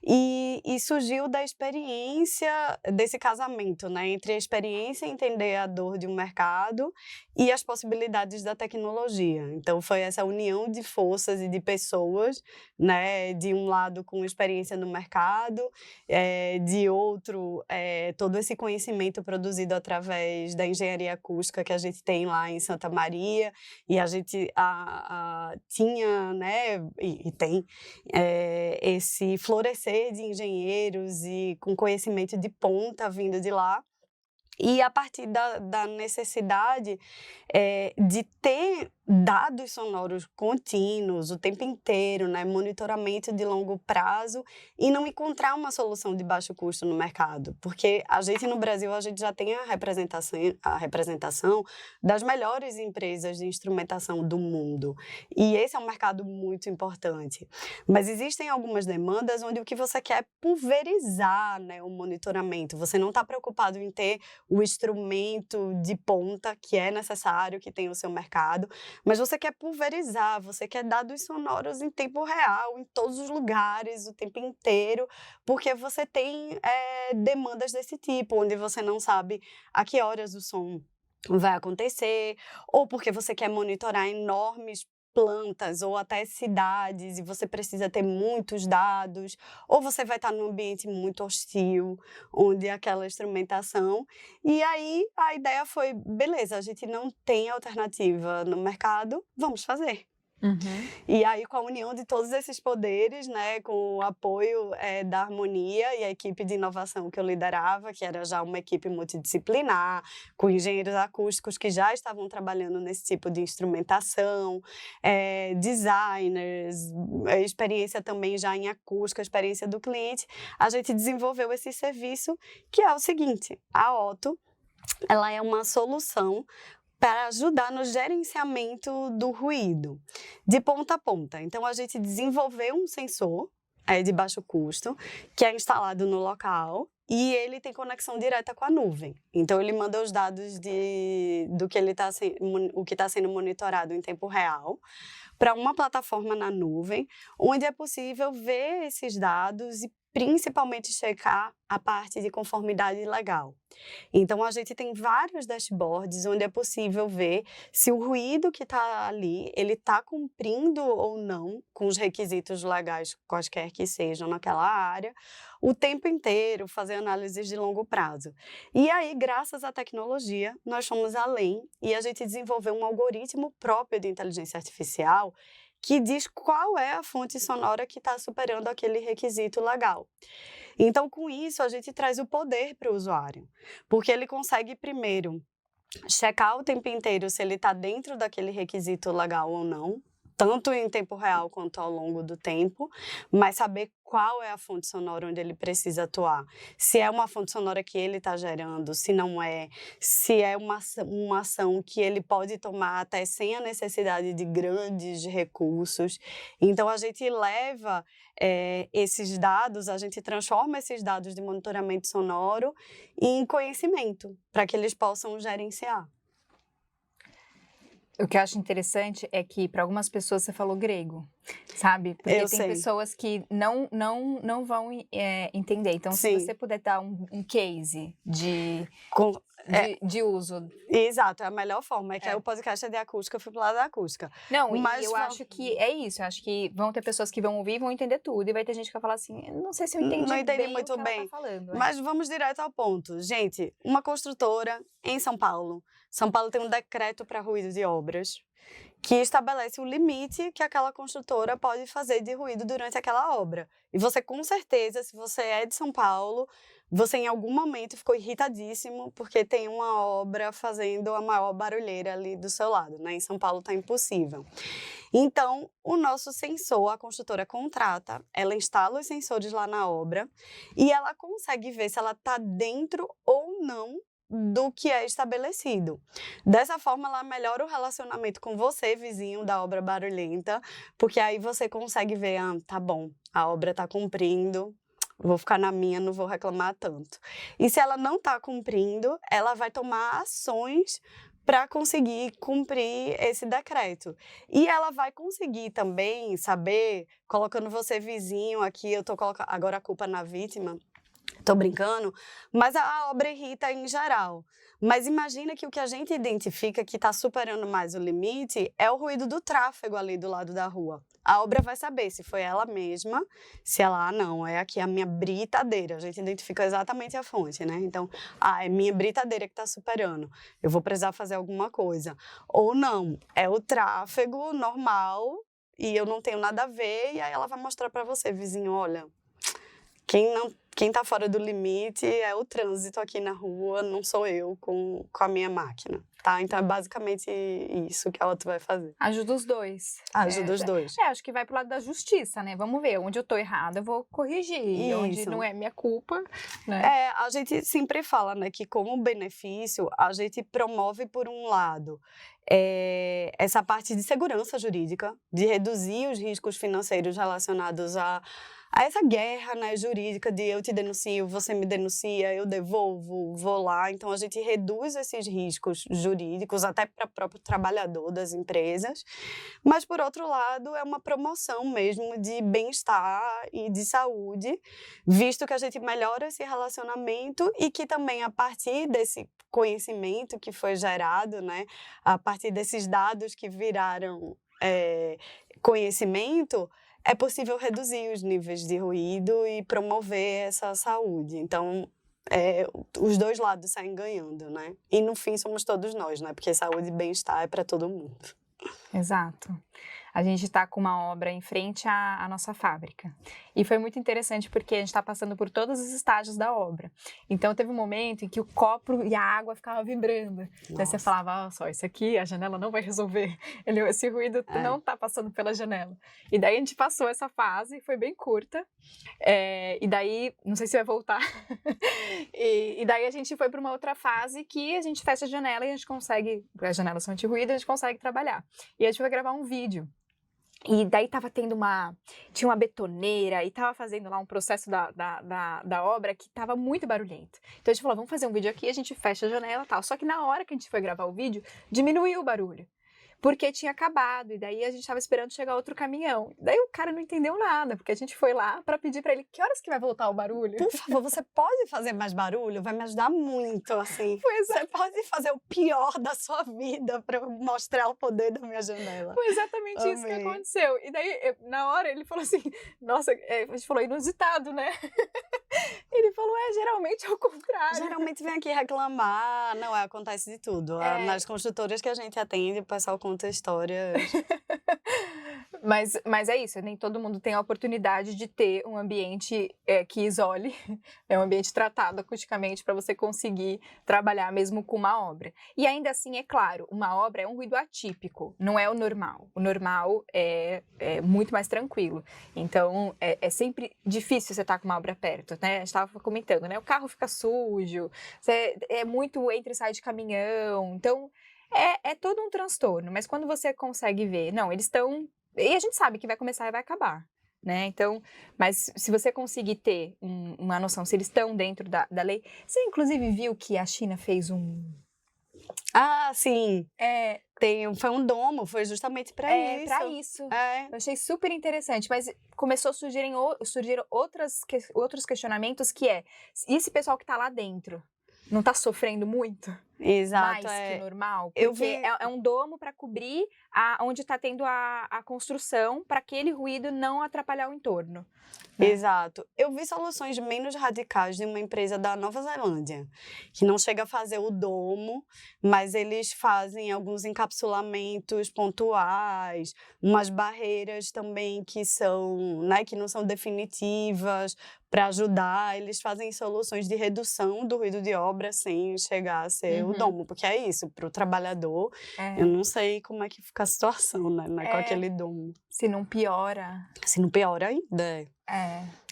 e surgiu da experiência desse casamento, né, entre a experiência em entender a dor de um mercado e as possibilidades da tecnologia. Então, foi essa união de forças e de pessoas, né, de um lado com experiência no mercado, de outro, todo esse conhecimento produzido através da engenharia acústica que a gente tem lá em Santa Maria, e a gente tinha, né, e tem esse florescer de engenheiros e com conhecimento de ponta vindo de lá. E a partir da necessidade de ter dados sonoros contínuos o tempo inteiro, né, monitoramento de longo prazo e não encontrar uma solução de baixo custo no mercado, porque a gente no Brasil a gente já tem a representação das melhores empresas de instrumentação do mundo e esse é um mercado muito importante, mas existem algumas demandas onde o que você quer é pulverizar, né, o monitoramento, você não está preocupado em ter o instrumento de ponta que é necessário, que tem o seu mercado, mas você quer pulverizar, você quer dados sonoros em tempo real, em todos os lugares, o tempo inteiro, porque você tem demandas desse tipo, onde você não sabe a que horas o som vai acontecer, ou porque você quer monitorar enormes plantas ou até cidades e você precisa ter muitos dados, ou você vai estar num ambiente muito hostil, onde aquela instrumentação. E aí a ideia foi, beleza, a gente não tem alternativa no mercado, vamos fazer. E aí, com a união de todos esses poderes, né, com o apoio da Harmonia e a equipe de inovação que eu liderava, que era já uma equipe multidisciplinar, com engenheiros acústicos que já estavam trabalhando nesse tipo de instrumentação, designers, experiência também já em acústica, experiência do cliente, a gente desenvolveu esse serviço que é o seguinte: a Otto, ela é uma solução para ajudar no gerenciamento do ruído, de ponta a ponta. Então, a gente desenvolveu um sensor de baixo custo, que é instalado no local, e ele tem conexão direta com a nuvem. Então, ele manda os dados do que o que está sendo monitorado em tempo real, para uma plataforma na nuvem, onde é possível ver esses dados e principalmente checar a parte de conformidade legal. Então, a gente tem vários dashboards onde é possível ver se o ruído que está ali, ele está cumprindo ou não com os requisitos legais, quaisquer que sejam naquela área, o tempo inteiro, fazer análises de longo prazo. E aí, graças à tecnologia, nós fomos além e a gente desenvolveu um algoritmo próprio de inteligência artificial que diz qual é a fonte sonora que está superando aquele requisito legal. Então, com isso, a gente traz o poder para o usuário, porque ele consegue, primeiro, checar o tempo inteiro se ele está dentro daquele requisito legal ou não, tanto em tempo real quanto ao longo do tempo, mas saber qual é a fonte sonora onde ele precisa atuar. Se é uma fonte sonora que ele está gerando, se não é, se é uma ação que ele pode tomar até sem a necessidade de grandes recursos. Então, a gente leva esses dados, a gente transforma esses dados de monitoramento sonoro em conhecimento, para que eles possam gerenciar. O que eu acho interessante é que para algumas pessoas você falou grego, sabe? Porque Eu tem sei. pessoas que não vão entender. Então, Sim. se você puder dar um case de uso. Exato, é a melhor forma. Que aí o podcast é de acústica, eu fui pro lado da acústica. Não, mas eu acho que é isso. Eu acho que vão ter pessoas que vão ouvir e vão entender tudo. E vai ter gente que vai falar assim, não sei se eu entendi muito o que ela tá falando. Mas vamos direto ao ponto. Gente, uma construtora em São Paulo. São Paulo tem um decreto para ruído de obras que estabelece o limite que aquela construtora pode fazer de ruído durante aquela obra. E você, com certeza, se você é de São Paulo, você em algum momento ficou irritadíssimo porque tem uma obra fazendo a maior barulheira ali do seu lado, né? Em São Paulo tá impossível. Então, o nosso sensor, a construtora contrata, ela instala os sensores lá na obra e ela consegue ver se ela está dentro ou não do que é estabelecido. Dessa forma, ela melhora o relacionamento com você, vizinho da obra barulhenta, porque aí você consegue ver, tá bom, a obra está cumprindo, vou ficar na minha, não vou reclamar tanto. E se ela não está cumprindo, ela vai tomar ações para conseguir cumprir esse decreto. E ela vai conseguir também saber, colocando você vizinho aqui, eu estou colocando agora a culpa na vítima, tô brincando, mas a obra irrita em geral. Mas imagina que o que a gente identifica que está superando mais o limite é o ruído do tráfego ali do lado da rua. A obra vai saber se foi ela mesma, se ela, não, é aqui a minha britadeira. A gente identifica exatamente a fonte, né? Então, é minha britadeira que está superando. Eu vou precisar fazer alguma coisa. Ou não, é o tráfego normal e eu não tenho nada a ver. E aí ela vai mostrar para você, vizinho, olha, quem está fora do limite é o trânsito aqui na rua, não sou eu com a minha máquina, tá? Então é basicamente isso que a Otto vai fazer. Ajuda os dois. Ajuda os dois. Acho que vai pro lado da justiça, né? Vamos ver, onde eu tô errada, eu vou corrigir. E onde não é minha culpa, né? A gente sempre fala, né, que como benefício, a gente promove, por um lado, essa parte de segurança jurídica, de reduzir os riscos financeiros relacionados a essa guerra, né, jurídica de eu te denuncio, você me denuncia, eu devolvo, vou lá. Então, a gente reduz esses riscos jurídicos até para o próprio trabalhador das empresas. Mas, por outro lado, é uma promoção mesmo de bem-estar e de saúde, visto que a gente melhora esse relacionamento e que também, a partir desse conhecimento que foi gerado, né, a partir desses dados que viraram conhecimento, é possível reduzir os níveis de ruído e promover essa saúde. Então, os dois lados saem ganhando, né? E no fim somos todos nós, né? Porque saúde e bem-estar é para todo mundo. Exato. A gente está com uma obra em frente à nossa fábrica. E foi muito interessante porque a gente está passando por todos os estágios da obra. Então, teve um momento em que o copo e a água ficavam vibrando. Daí você falava, só, isso aqui a janela não vai resolver. Esse ruído não está passando pela janela. E daí a gente passou essa fase, foi bem curta. E daí, não sei se vai voltar. e daí a gente foi para uma outra fase que a gente fecha a janela e a gente consegue, as janelas são anti-ruído, a gente consegue trabalhar. E a gente foi gravar um vídeo. E daí tinha uma betoneira e tava fazendo lá um processo da obra que tava muito barulhento. Então a gente falou, vamos fazer um vídeo aqui, a gente fecha a janela e tal. Só que na hora que a gente foi gravar o vídeo, diminuiu o barulho. Porque tinha acabado, e daí a gente tava esperando chegar outro caminhão. Daí o cara não entendeu nada, porque a gente foi lá pra pedir pra ele, que horas que vai voltar o barulho? Por favor, você pode fazer mais barulho? Vai me ajudar muito, assim. Pois você pode fazer o pior da sua vida pra mostrar o poder da minha janela. Foi exatamente isso que aconteceu. E daí, na hora, ele falou assim, nossa, a gente falou inusitado, né? Ele falou, geralmente é o contrário. Geralmente vem aqui reclamar, não, acontece de tudo. Nas construtoras que a gente atende, o pessoal conta histórias. Mas é isso, nem todo mundo tem a oportunidade de ter um ambiente que isole, um ambiente tratado acusticamente para você conseguir trabalhar mesmo com uma obra. E ainda assim, é claro, uma obra é um ruído atípico, não é o normal. O normal é muito mais tranquilo. Então, é sempre difícil você estar com uma obra perto, né? A gente estava comentando, né? O carro fica sujo, é muito entra e sai de caminhão, então é todo um transtorno. Mas quando você consegue ver, não, eles estão... E a gente sabe que vai começar e vai acabar, né? Então, mas se você conseguir ter uma noção se eles estão dentro da lei... Você, inclusive, viu que a China fez Ah, sim. Foi um domo, foi justamente para isso. Para isso. Eu achei super interessante, mas começou a surgir outros questionamentos que e esse pessoal que está lá dentro? Não está sofrendo muito? Exato, mais que o normal? Porque é um domo para cobrir onde está tendo a construção, para aquele ruído não atrapalhar o entorno. Né? Exato. Eu vi soluções menos radicais de uma empresa da Nova Zelândia, que não chega a fazer o domo, mas eles fazem alguns encapsulamentos pontuais, umas barreiras também que são, né, que não são definitivas, para ajudar. Eles fazem soluções de redução do ruído de obra sem chegar a ser o domo, porque é isso, para o trabalhador, eu não sei como é que fica a situação, né, com aquele domo. Se não piora. Se não piora ainda,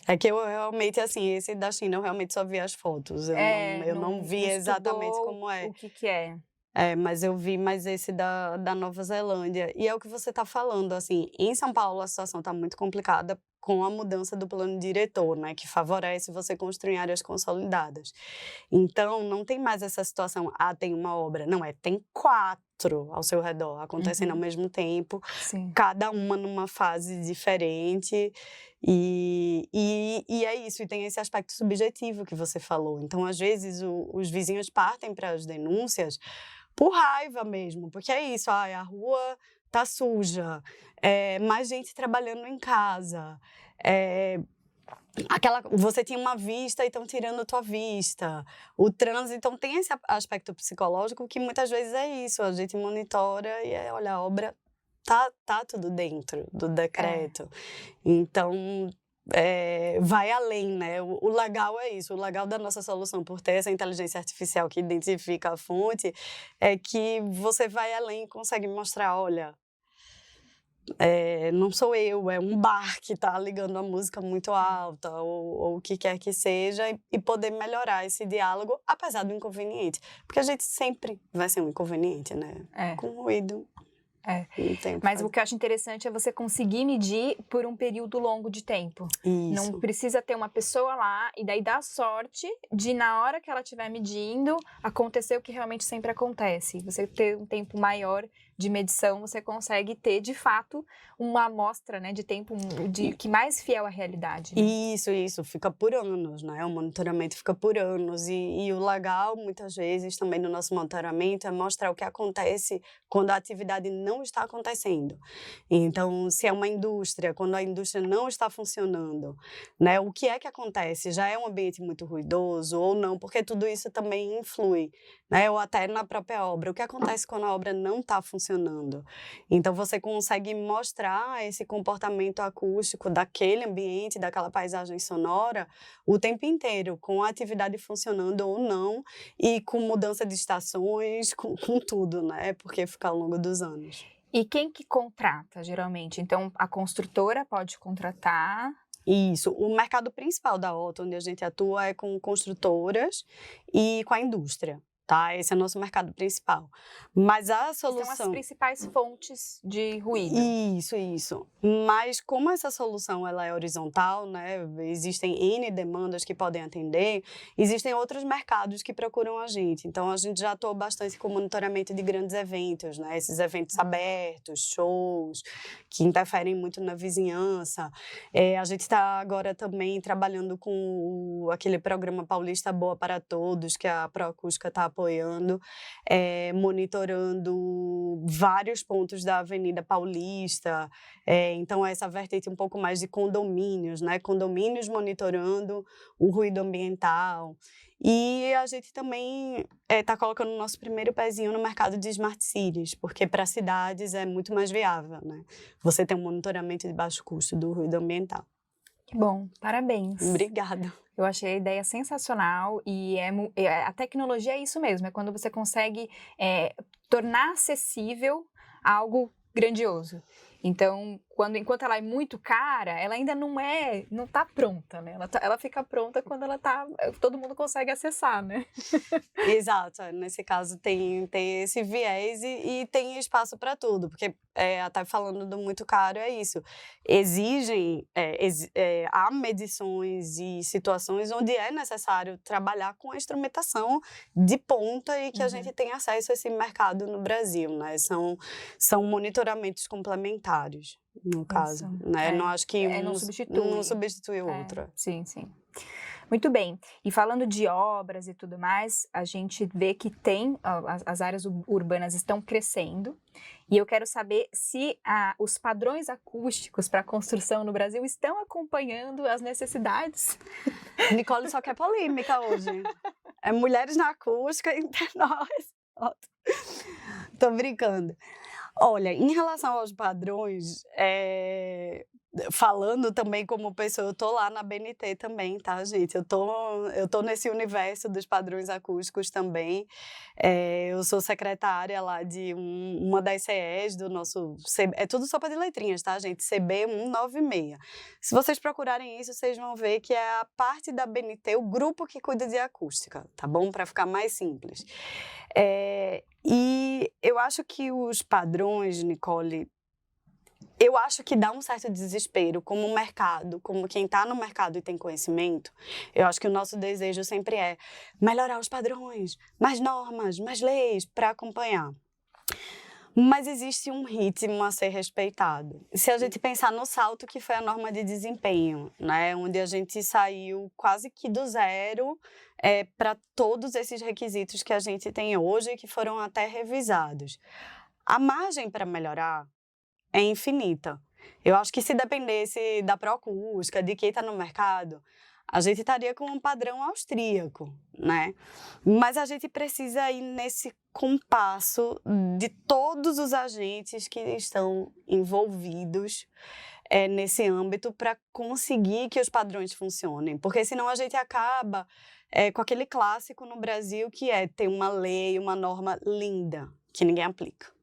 É que eu realmente, assim, esse da China, eu realmente só vi as fotos. Eu não vi exatamente como é. O que é. Mas eu vi mais esse da Nova Zelândia. E é o que você está falando, assim, em São Paulo a situação está muito complicada com a mudança do plano diretor, né, que favorece você construir áreas consolidadas. Então, não tem mais essa situação, tem uma obra. Não, tem 4 ao seu redor, acontecendo ao mesmo tempo, Sim. Cada uma numa fase diferente. E é isso, e tem esse aspecto subjetivo que você falou. Então, às vezes, os vizinhos partem para as denúncias por raiva mesmo, porque é isso, a rua tá suja, mais gente trabalhando em casa, você tinha uma vista e estão tirando a tua vista, o trânsito, então tem esse aspecto psicológico que muitas vezes é isso, a gente monitora e olha, a obra tá tudo dentro do decreto, então vai além, né? O legal é isso, o legal da nossa solução, por ter essa inteligência artificial que identifica a fonte, é que você vai além e consegue mostrar, olha, não sou eu, é um bar que está ligando a música muito alta, ou o que quer que seja, e poder melhorar esse diálogo, apesar do inconveniente. Porque a gente sempre vai ser um inconveniente, né? Com ruído. Mas o que eu acho interessante é você conseguir medir por um período longo de tempo. Isso. Não precisa ter uma pessoa lá e daí dar sorte de, na hora que ela estiver medindo, acontecer o que realmente sempre acontece. Você ter um tempo maior de medição, você consegue ter, de fato, uma amostra, né, de tempo que mais fiel à realidade. Né? Isso. Fica por anos, né? O monitoramento fica por anos. E o legal, muitas vezes, também no nosso monitoramento, é mostrar o que acontece quando a atividade não está acontecendo. Então, se é uma indústria, quando a indústria não está funcionando, né? O que é que acontece? Já é um ambiente muito ruidoso ou não? Porque tudo isso também influi, né? Ou até na própria obra. O que acontece quando a obra não está funcionando? Então, você consegue mostrar esse comportamento acústico daquele ambiente, daquela paisagem sonora, o tempo inteiro, com a atividade funcionando ou não, e com mudança de estações, com tudo, né? Porque fica ao longo dos anos. E quem que contrata, geralmente? Então, a construtora pode contratar... Isso. O mercado principal da Otto, onde a gente atua, é com construtoras e com a indústria. Tá? Esse é o nosso mercado principal. Mas a solução... São as principais fontes de ruído. Isso. Mas como essa solução ela é horizontal, né? Existem N demandas que podem atender, existem outros mercados que procuram a gente. Então, a gente já atua bastante com monitoramento de grandes eventos, né? Esses eventos abertos, shows, que interferem muito na vizinhança. A gente está agora também trabalhando com aquele programa Paulista Boa para Todos, que a Proacústica está apoiando, monitorando vários pontos da Avenida Paulista. Então, essa vertente um pouco mais de condomínios, né? Condomínios monitorando o ruído ambiental. E a gente também está colocando o nosso primeiro pezinho no mercado de Smart Cities, porque para cidades é muito mais viável, né? Você tem um monitoramento de baixo custo do ruído ambiental. Que bom, parabéns. Obrigada. Eu achei a ideia sensacional e a tecnologia é isso mesmo, é quando você consegue tornar acessível algo grandioso. Então, enquanto ela é muito cara, ela ainda não está pronta, né? Ela fica pronta quando todo mundo consegue acessar, né? Exato, nesse caso tem esse viés e tem espaço para tudo, porque até falando do muito caro é isso, há medições e situações onde é necessário trabalhar com a instrumentação de ponta e que a gente tem acesso a esse mercado no Brasil, né? São monitoramentos complementares. No caso, né? Não acho que não substitui o outro. Sim. Muito bem. E falando de obras e tudo mais, a gente vê que as áreas urbanas estão crescendo. E eu quero saber se os padrões acústicos para a construção no Brasil estão acompanhando as necessidades. Nicole só quer polêmica hoje. É mulheres na acústica entre nós. Tô brincando. Olha, em relação aos padrões, falando também como pessoa, eu tô lá na BNT também, tá, gente? Eu tô nesse universo dos padrões acústicos também. Eu sou secretária lá de uma das CEs do nosso... É tudo sopa de letrinhas, tá, gente? CB 196. Se vocês procurarem isso, vocês vão ver que é a parte da BNT, o grupo que cuida de acústica, tá bom? Para ficar mais simples. E eu acho que os padrões, Nicole, eu acho que dá um certo desespero como mercado, como quem está no mercado e tem conhecimento. Eu acho que o nosso desejo sempre é melhorar os padrões, mais normas, mais leis para acompanhar. Mas existe um ritmo a ser respeitado. Se a gente pensar no salto que foi a norma de desempenho, né, onde a gente saiu quase que do zero para todos esses requisitos que a gente tem hoje e que foram até revisados. A margem para melhorar é infinita. Eu acho que se dependesse da Proacústica, de quem está no mercado, a gente estaria com um padrão austríaco, né? Mas a gente precisa ir nesse compasso de todos os agentes que estão envolvidos nesse âmbito para conseguir que os padrões funcionem. Porque senão a gente acaba com aquele clássico no Brasil que é ter uma lei, uma norma linda, que ninguém aplica.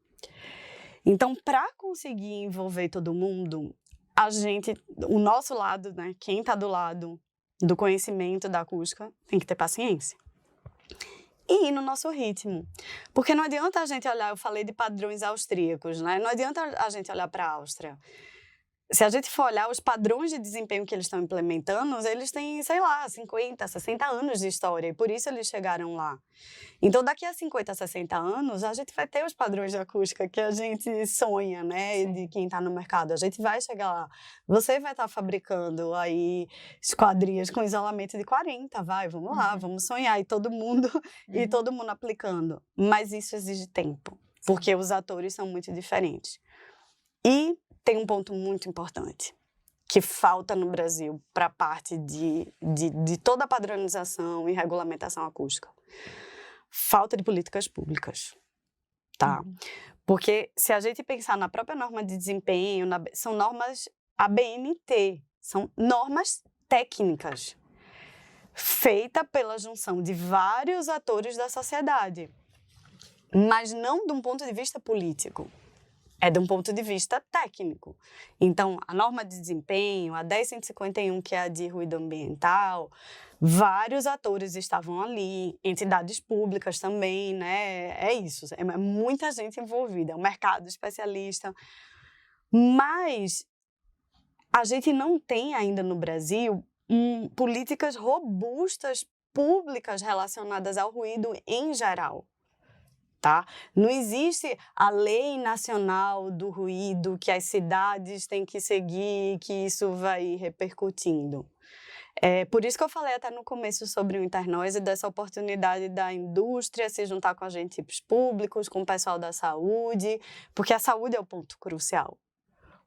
Então, para conseguir envolver todo mundo, o nosso lado, né, quem está do lado do conhecimento da acústica, tem que ter paciência. E ir no nosso ritmo. Porque não adianta a gente olhar, eu falei de padrões austríacos, né? Não adianta a gente olhar para a Áustria. Se a gente for olhar os padrões de desempenho que eles estão implementando, eles têm, sei lá, 50, 60 anos de história, e por isso eles chegaram lá. Então, daqui a 50, 60 anos, a gente vai ter os padrões de acústica que a gente sonha, né, de quem está no mercado. A gente vai chegar lá. Você vai estar fabricando aí esquadrias com isolamento de 40, vamos lá, vamos sonhar, e todo mundo aplicando. Mas isso exige tempo, porque os atores são muito diferentes. E tem um ponto muito importante que falta no Brasil para a parte de toda a padronização e regulamentação acústica. Falta de políticas públicas, tá? Porque se a gente pensar na própria norma de desempenho, são normas ABNT, são normas técnicas, feita pela junção de vários atores da sociedade, mas não de um ponto de vista político. É de um ponto de vista técnico. Então, a norma de desempenho, a 10.151, que é a de ruído ambiental, vários atores estavam ali, entidades públicas também, né? É isso, é muita gente envolvida, é um mercado especialista. Mas a gente não tem ainda no Brasil políticas robustas públicas relacionadas ao ruído em geral. Tá? Não existe a lei nacional do ruído que as cidades têm que seguir, que isso vai repercutindo. Por isso que eu falei até no começo sobre o Internoise, dessa oportunidade da indústria se juntar com agentes públicos, com o pessoal da saúde, porque a saúde é o ponto crucial.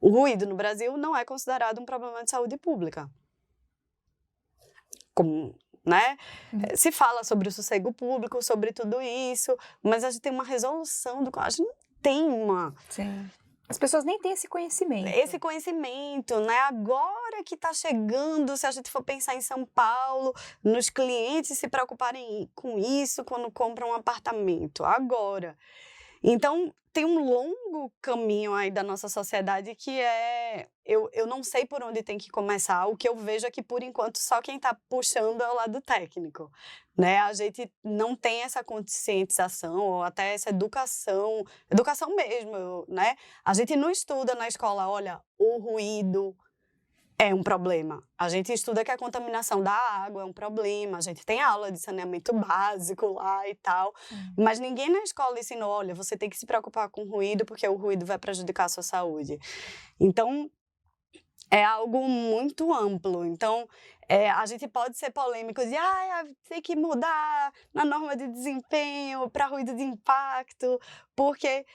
O ruído no Brasil não é considerado um problema de saúde pública. Né? Se fala sobre o sossego público, sobre tudo isso, mas a gente tem uma resolução a gente não tem uma... Sim. As pessoas nem têm esse conhecimento. Esse conhecimento, né? Agora que está chegando, se a gente for pensar em São Paulo, nos clientes se preocuparem com isso quando compram um apartamento, agora. Então, tem um longo caminho aí da nossa sociedade que eu não sei por onde tem que começar. O que eu vejo é que, por enquanto, só quem está puxando é o lado técnico, né? A gente não tem essa conscientização ou até essa educação mesmo, né? A gente não estuda na escola, olha, o ruído é um problema. A gente estuda que a contaminação da água é um problema, a gente tem aula de saneamento básico lá e tal, mas ninguém na escola ensinou, olha, você tem que se preocupar com o ruído porque o ruído vai prejudicar a sua saúde. Então, é algo muito amplo. Então, a gente pode ser polêmico de tem que mudar na norma de desempenho para ruído de impacto, porque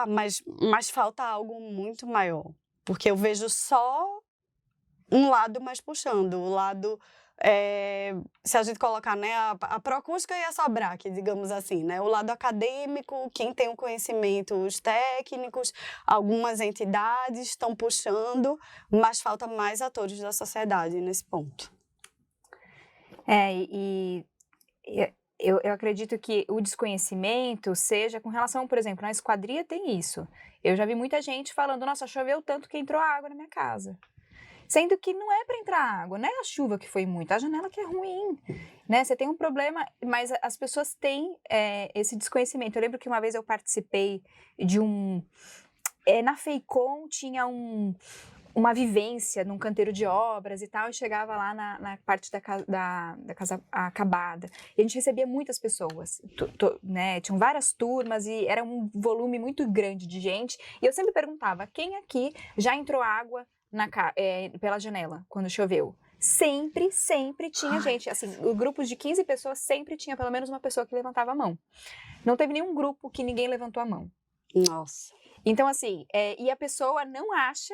mas falta algo muito maior, porque eu vejo só um lado mais puxando, o lado, se a gente colocar, né, a Proacústica e a Sobrac, digamos assim, né, o lado acadêmico, quem tem o conhecimento, os técnicos, algumas entidades estão puxando, mas falta mais atores da sociedade nesse ponto. Eu acredito que o desconhecimento seja com relação, por exemplo, na esquadria tem isso. Eu já vi muita gente falando, nossa, choveu tanto que entrou água na minha casa. Sendo que não é para entrar água, não é a chuva que foi muito, a janela que é ruim, né? Você tem um problema, mas as pessoas têm esse desconhecimento. Eu lembro que uma vez eu participei de na FEICOM tinha uma vivência num canteiro de obras e tal, e chegava lá na parte da casa acabada. E a gente recebia muitas pessoas, né? Tinham várias turmas e era um volume muito grande de gente. E eu sempre perguntava, quem aqui já entrou água pela janela, quando choveu? Sempre tinha gente, assim, o grupo de 15 pessoas sempre tinha pelo menos uma pessoa que levantava a mão. Não teve nenhum grupo que ninguém levantou a mão. Nossa. Então, assim, e a pessoa não acha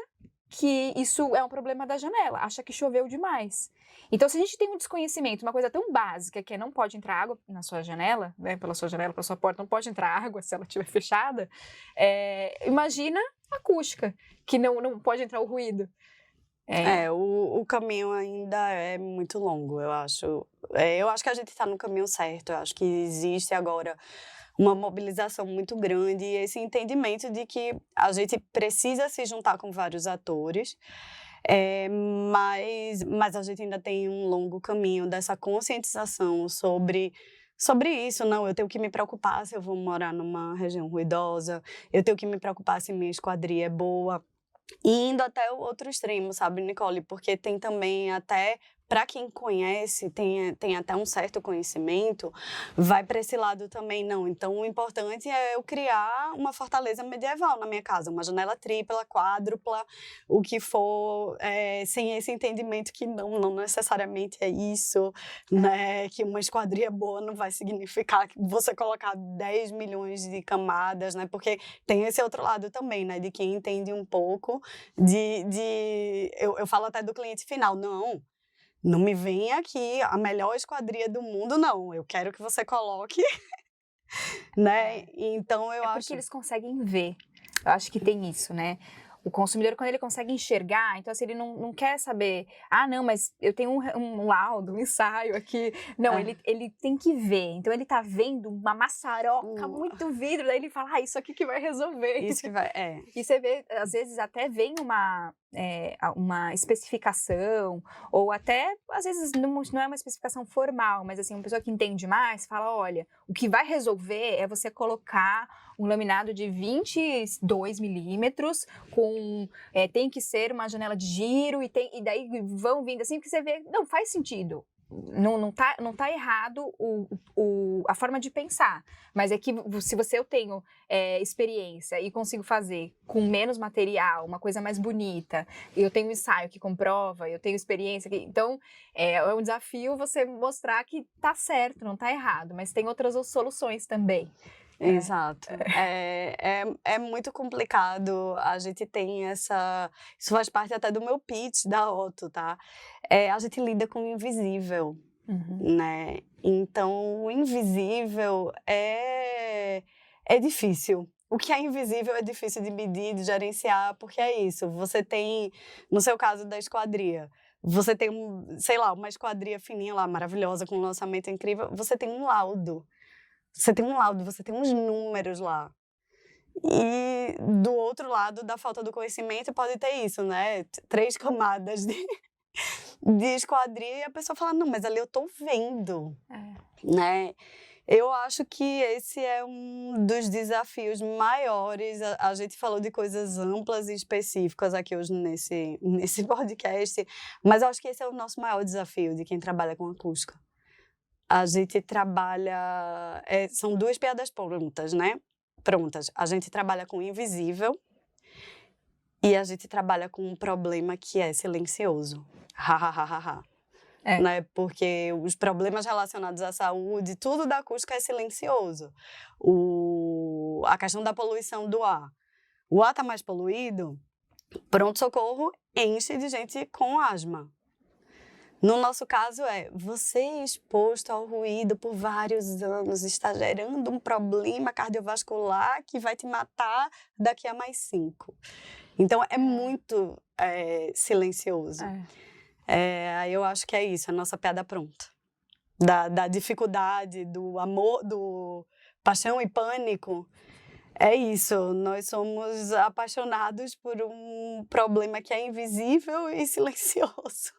que isso é um problema da janela, acha que choveu demais. Então, se a gente tem um desconhecimento, uma coisa tão básica que é não pode entrar água na sua janela, né, pela sua janela, pela sua porta, não pode entrar água se ela estiver fechada, imagina a acústica, que não pode entrar o ruído. O caminho ainda é muito longo, eu acho. Eu acho que a gente está no caminho certo, eu acho que existe agora uma mobilização muito grande e esse entendimento de que a gente precisa se juntar com vários atores, mas a gente ainda tem um longo caminho dessa conscientização sobre isso. Não, eu tenho que me preocupar se eu vou morar numa região ruidosa, eu tenho que me preocupar se minha esquadria é boa. E indo até o outro extremo, sabe, Nicole? Porque tem também até, para quem conhece, tem até um certo conhecimento, vai para esse lado também, não. Então, o importante é eu criar uma fortaleza medieval na minha casa, uma janela tripla, quádrupla, o que for, sem esse entendimento que não necessariamente é isso, né? Que uma esquadria boa não vai significar que você colocar 10 milhões de camadas, né? Porque tem esse outro lado também, né? De quem entende um pouco, eu falo até do cliente final, não me venha aqui a melhor esquadria do mundo, não. Eu quero que você coloque, né? Então, eu acho... porque eles conseguem ver. Eu acho que tem isso, né? O consumidor, quando ele consegue enxergar, então assim, ele não quer saber, não, mas eu tenho um laudo, um ensaio aqui. Não, ele tem que ver. Então ele tá vendo uma maçaroca, muito vidro, daí ele fala, isso aqui que vai resolver. Isso que vai, E você vê, às vezes até vem uma especificação, ou até, às vezes, não é uma especificação formal, mas assim, uma pessoa que entende mais fala, olha, o que vai resolver é você colocar um laminado de 22 milímetros, tem que ser uma janela de giro, e daí vão vindo assim, porque você vê, não faz sentido. Não tá errado a forma de pensar, mas é que se eu tenho experiência e consigo fazer com menos material, uma coisa mais bonita, eu tenho um ensaio que comprova, eu tenho experiência, então é um desafio você mostrar que tá certo, não tá errado, mas tem outras soluções também. Exato. É muito complicado. A gente tem essa... Isso faz parte até do meu pitch da Otto, tá? A gente lida com o invisível, né? Então, o invisível é difícil. O que é invisível é difícil de medir, de gerenciar, porque é isso. Você tem, no seu caso da esquadria, você tem, sei lá, uma esquadria fininha lá, maravilhosa, com um lançamento incrível, você tem um laudo. Você tem um laudo, você tem uns números lá. E do outro lado da falta do conhecimento pode ter isso, né? 3 camadas de esquadria e a pessoa fala, não, mas ali eu tô vendo, né? Eu acho que esse é um dos desafios maiores. A gente falou de coisas amplas e específicas aqui hoje nesse podcast, mas eu acho que esse é o nosso maior desafio de quem trabalha com acústica. A gente trabalha... são 2 piadas prontas, né? A gente trabalha com o invisível e a gente trabalha com um problema que é silencioso. Né? Porque os problemas relacionados à saúde, tudo da acústica é silencioso. A questão da poluição do ar. O ar está mais poluído, pronto-socorro enche de gente com asma. No nosso caso você exposto ao ruído por vários anos, está gerando um problema cardiovascular que vai te matar daqui a mais 5. Então, é muito silencioso. Eu acho que é isso, a nossa piada pronta. Da dificuldade, do amor, do paixão e pânico. É isso, nós somos apaixonados por um problema que é invisível e silencioso.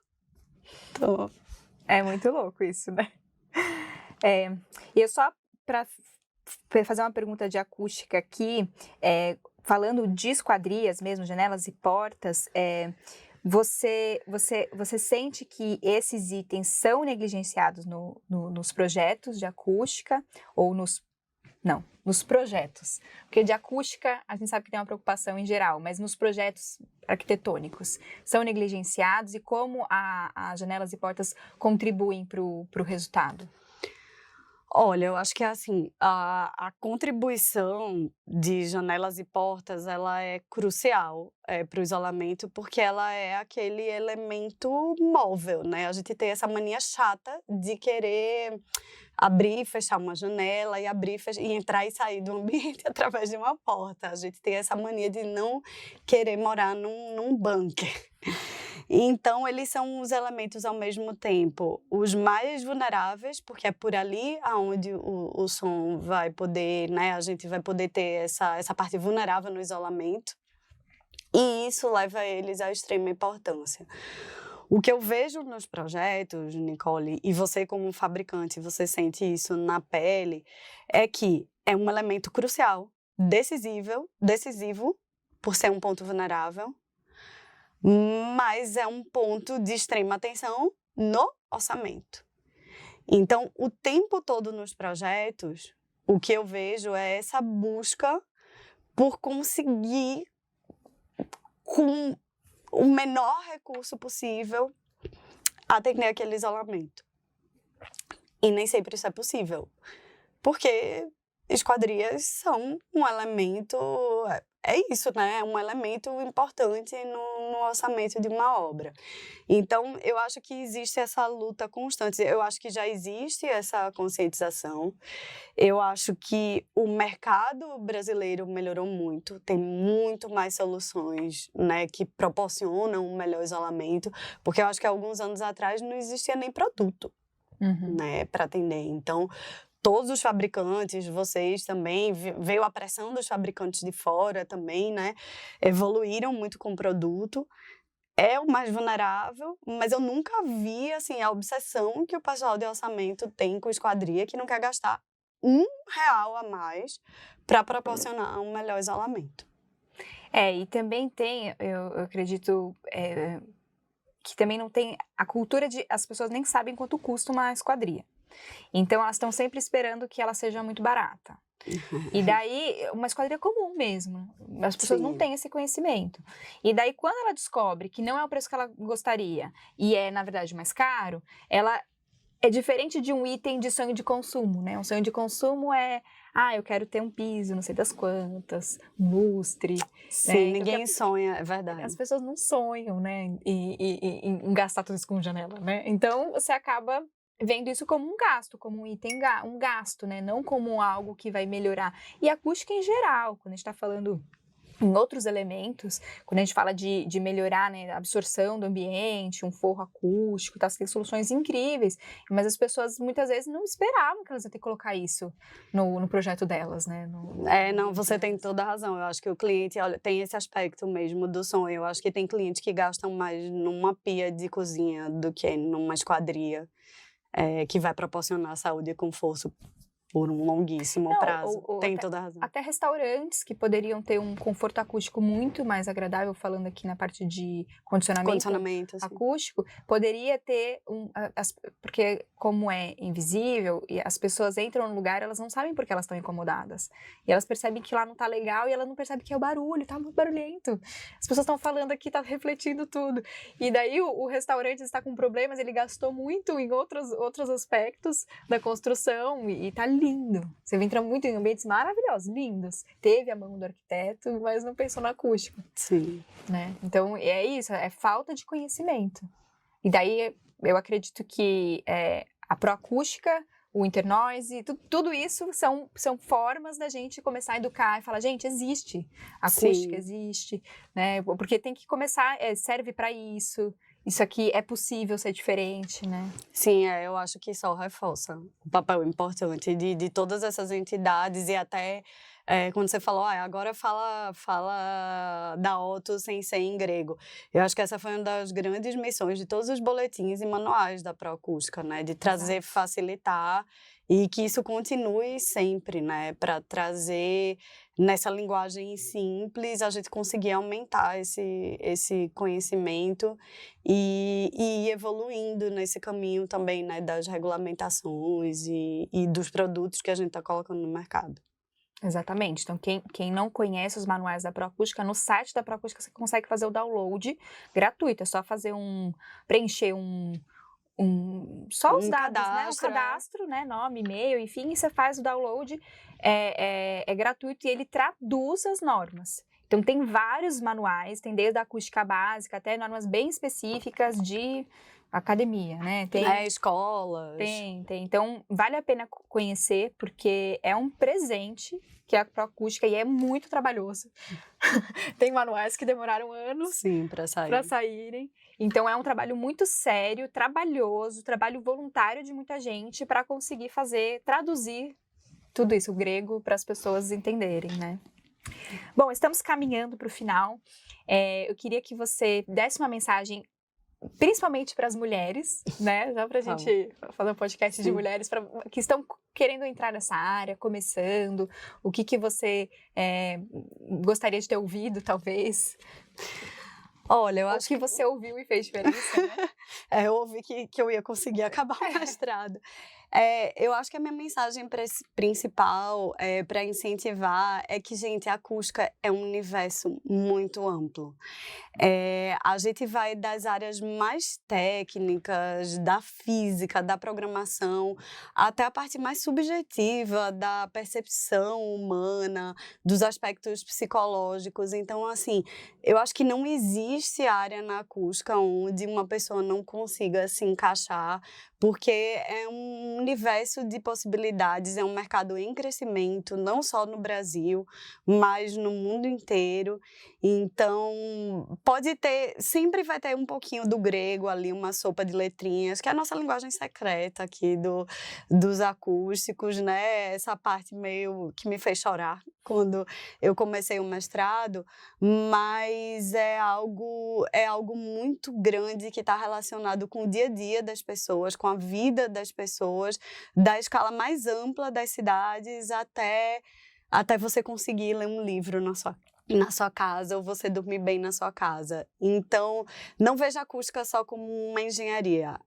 Então... É muito louco isso, né? E eu só, para fazer uma pergunta de acústica aqui, falando de esquadrias mesmo, janelas e portas, você sente que esses itens são negligenciados nos projetos de acústica ou nos projetos? Porque de acústica a gente sabe que tem uma preocupação em geral, mas nos projetos arquitetônicos são negligenciados e como as janelas e portas contribuem para o resultado? Olha, eu acho que assim, a contribuição de janelas e portas, ela é crucial, para o isolamento, porque ela é aquele elemento móvel, né. A gente tem essa mania chata de querer abrir e fechar uma janela, e abrir e fech e entrar e sair do ambiente através de uma porta. A gente tem essa mania de não querer morar num bunker. Então, eles são os elementos, ao mesmo tempo, os mais vulneráveis, porque é por ali aonde o som vai poder, né, a gente vai poder ter essa parte vulnerável no isolamento, e isso leva eles à extrema importância. O que eu vejo nos projetos, Nicole, e você como fabricante, você sente isso na pele, é que é um elemento crucial, decisivo, por ser um ponto vulnerável, mas é um ponto de extrema atenção no orçamento. Então, o tempo todo nos projetos, o que eu vejo é essa busca por conseguir, com o menor recurso possível, atender aquele isolamento. E nem sempre isso é possível, porque esquadrias são um elemento, é isso, né? É um elemento importante no orçamento de uma obra. Então, eu acho que existe essa luta constante. Eu acho que já existe essa conscientização. Eu acho que o mercado brasileiro melhorou muito. Tem muito mais soluções, né, que proporcionam um melhor isolamento. Porque eu acho que alguns anos atrás não existia nem produto, né, para atender. Então, todos os fabricantes, vocês também, veio a pressão dos fabricantes de fora também, né? Evoluíram muito com o produto. É o mais vulnerável, mas eu nunca vi, assim, a obsessão que o pessoal de orçamento tem com esquadria, que não quer gastar R$ 1 a mais para proporcionar um melhor isolamento. E também tem, eu acredito, que também não tem a cultura de... As pessoas nem sabem quanto custa uma esquadria. Então, elas estão sempre esperando que ela seja muito barata. E daí, uma esquadria comum mesmo. As pessoas não têm esse conhecimento. E daí, quando ela descobre que não é o preço que ela gostaria e é, na verdade, mais caro, ela é diferente de um item de sonho de consumo, né? Um sonho de consumo é... eu quero ter um piso, não sei das quantas, um lustre. Sim, né? Ninguém sonha, é verdade. As pessoas não sonham, né? Em gastar tudo isso com janela, né? Então, você acaba vendo isso como um gasto, como um item, um gasto, né? Não como algo que vai melhorar. E a acústica em geral, quando a gente está falando em outros elementos, quando a gente fala de melhorar, né, a absorção do ambiente, um forro acústico, tá, tem soluções incríveis, mas as pessoas muitas vezes não esperavam que elas iam ter que colocar isso no projeto delas, né? Não, você tem toda a razão. Eu acho que o cliente, olha, tem esse aspecto mesmo do som. Eu acho que tem clientes que gastam mais numa pia de cozinha do que numa esquadria. Que vai proporcionar saúde e conforto por um longuíssimo prazo. Tem toda a razão. Até restaurantes que poderiam ter um conforto acústico muito mais agradável, falando aqui na parte de condicionamento acústico, poderia ter porque como é invisível e as pessoas entram no lugar, elas não sabem porque elas estão incomodadas. E elas percebem que lá não tá legal e ela não percebe que é o barulho, tá muito barulhento. As pessoas estão falando aqui, tá refletindo tudo. E daí o restaurante está com problemas, ele gastou muito em outros aspectos da construção e tá lindo. Você entra muito em ambientes maravilhosos, lindos. Teve a mão do arquiteto, mas não pensou no acústico. Sim. Né? Então, é isso, é falta de conhecimento. E daí, eu acredito que a proacústica, o internoise, tudo isso são formas da gente começar a educar e falar, gente, existe. A acústica existe, né? Porque tem que começar, serve para isso. Isso aqui é possível ser diferente, né? Sim, eu acho que só reforça o papel importante de todas essas entidades e até quando você falou, agora fala da Otto sem ser em grego. Eu acho que essa foi uma das grandes missões de todos os boletins e manuais da Proacústica, né? De trazer, facilitar e que isso continue sempre, né? Para trazer nessa linguagem simples, a gente conseguir aumentar esse conhecimento e ir evoluindo nesse caminho também, né? Das regulamentações e dos produtos que a gente está colocando no mercado. Exatamente. Então, quem não conhece os manuais da Proacústica, no site da Proacústica você consegue fazer o download gratuito. É só fazer preencher só os Um dados, né? O cadastro, cadastro, né? Nome, e-mail, enfim, e você faz o download, é gratuito e ele traduz as normas. Então, tem vários manuais, tem desde a acústica básica até normas bem específicas de academia, né? Tem escolas. Tem. Então, vale a pena conhecer, porque é um presente que é a Proacústica e é muito trabalhoso. Tem manuais que demoraram anos Sim, para saírem. Então, é um trabalho muito sério, trabalhoso, trabalho voluntário de muita gente para conseguir traduzir tudo isso, o grego, para as pessoas entenderem, né? Bom, estamos caminhando para o final. Eu queria que você desse uma mensagem principalmente para as mulheres, né? Já para a gente fazer um podcast de mulheres que estão querendo entrar nessa área, começando. O que você gostaria de ter ouvido, talvez? Olha, eu acho que você ouviu e fez diferença, né? Eu ouvi que eu ia conseguir acabar o mestrado. Eu acho que a minha mensagem principal para incentivar é que, gente, a acústica é um universo muito amplo. A gente vai das áreas mais técnicas, da física, da programação, até a parte mais subjetiva da percepção humana, dos aspectos psicológicos. Então, assim, eu acho que não existe área na acústica onde uma pessoa não consiga se encaixar, porque é um universo de possibilidades, é um mercado em crescimento, não só no Brasil, mas no mundo inteiro. Então, sempre vai ter um pouquinho do grego ali, uma sopa de letrinhas, que é a nossa linguagem secreta aqui dos acústicos, né? Essa parte meio que me fez chorar quando eu comecei o mestrado, mas é algo muito grande que está relacionado com o dia a dia das pessoas, com a vida das pessoas, da escala mais ampla das cidades até você conseguir ler um livro na sua casa, ou você dormir bem na sua casa. Então, não veja a acústica só como uma engenharia.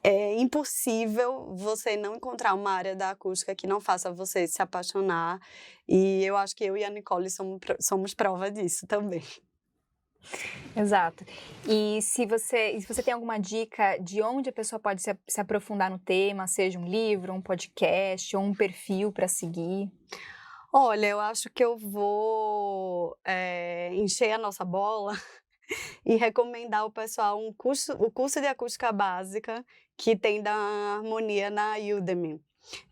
É impossível você não encontrar uma área da acústica que não faça você se apaixonar, e eu acho que eu e a Nicole somos prova disso também. Exato. E se você tem alguma dica de onde a pessoa pode se aprofundar no tema, seja um livro, um podcast ou um perfil para seguir? Olha, eu acho que eu vou encher a nossa bola e recomendar ao pessoal o curso de acústica básica que tem da Harmonia na Udemy.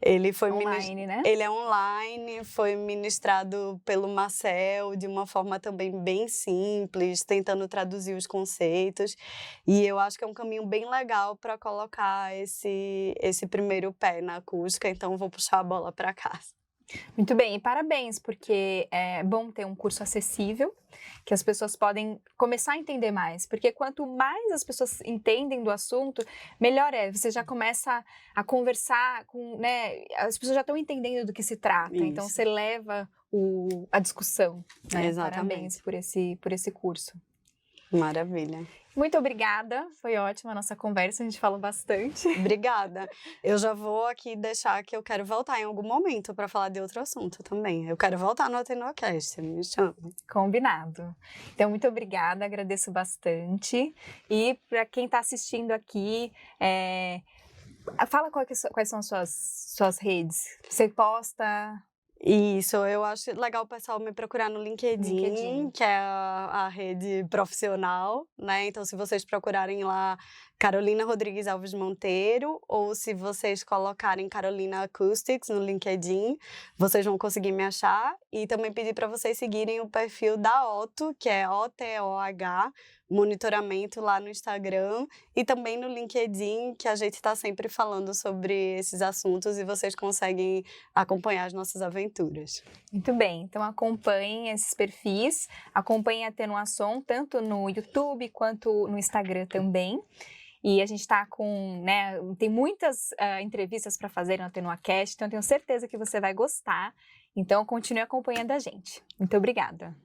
Ele foi online, né? Ele é online, foi ministrado pelo Marcel de uma forma também bem simples, tentando traduzir os conceitos. E eu acho que é um caminho bem legal para colocar esse primeiro pé na acústica, então vou puxar a bola para casa. Muito bem, e parabéns, porque é bom ter um curso acessível, que as pessoas podem começar a entender mais, porque quanto mais as pessoas entendem do assunto, melhor é, você já começa a conversar com, né, as pessoas já estão entendendo do que se trata, Isso. Então você leva a discussão, né? Exatamente. Parabéns por esse curso. Maravilha. Muito obrigada, foi ótima a nossa conversa, a gente falou bastante. Obrigada. Eu já vou aqui deixar que eu quero voltar em algum momento para falar de outro assunto também. Eu quero voltar no Atenuacast, me chama. Combinado. Então, muito obrigada, agradeço bastante. E para quem está assistindo aqui, fala quais são as suas redes. Você posta... Isso, eu acho legal o pessoal me procurar no LinkedIn. Que é a rede profissional, né? Então, se vocês procurarem lá Carolina Rodrigues Alves Monteiro, ou se vocês colocarem Carolina Acoustics no LinkedIn, vocês vão conseguir me achar. E também pedir para vocês seguirem o perfil da Otto, que é OTOH, monitoramento lá no Instagram, e também no LinkedIn, que a gente está sempre falando sobre esses assuntos e vocês conseguem acompanhar as nossas aventuras. Muito bem, então acompanhem esses perfis, acompanhem a Atenuação, tanto no YouTube quanto no Instagram também. E a gente está com, né, tem muitas entrevistas para fazer no Atenuacast, então tenho certeza que você vai gostar. Então continue acompanhando a gente. Muito obrigada.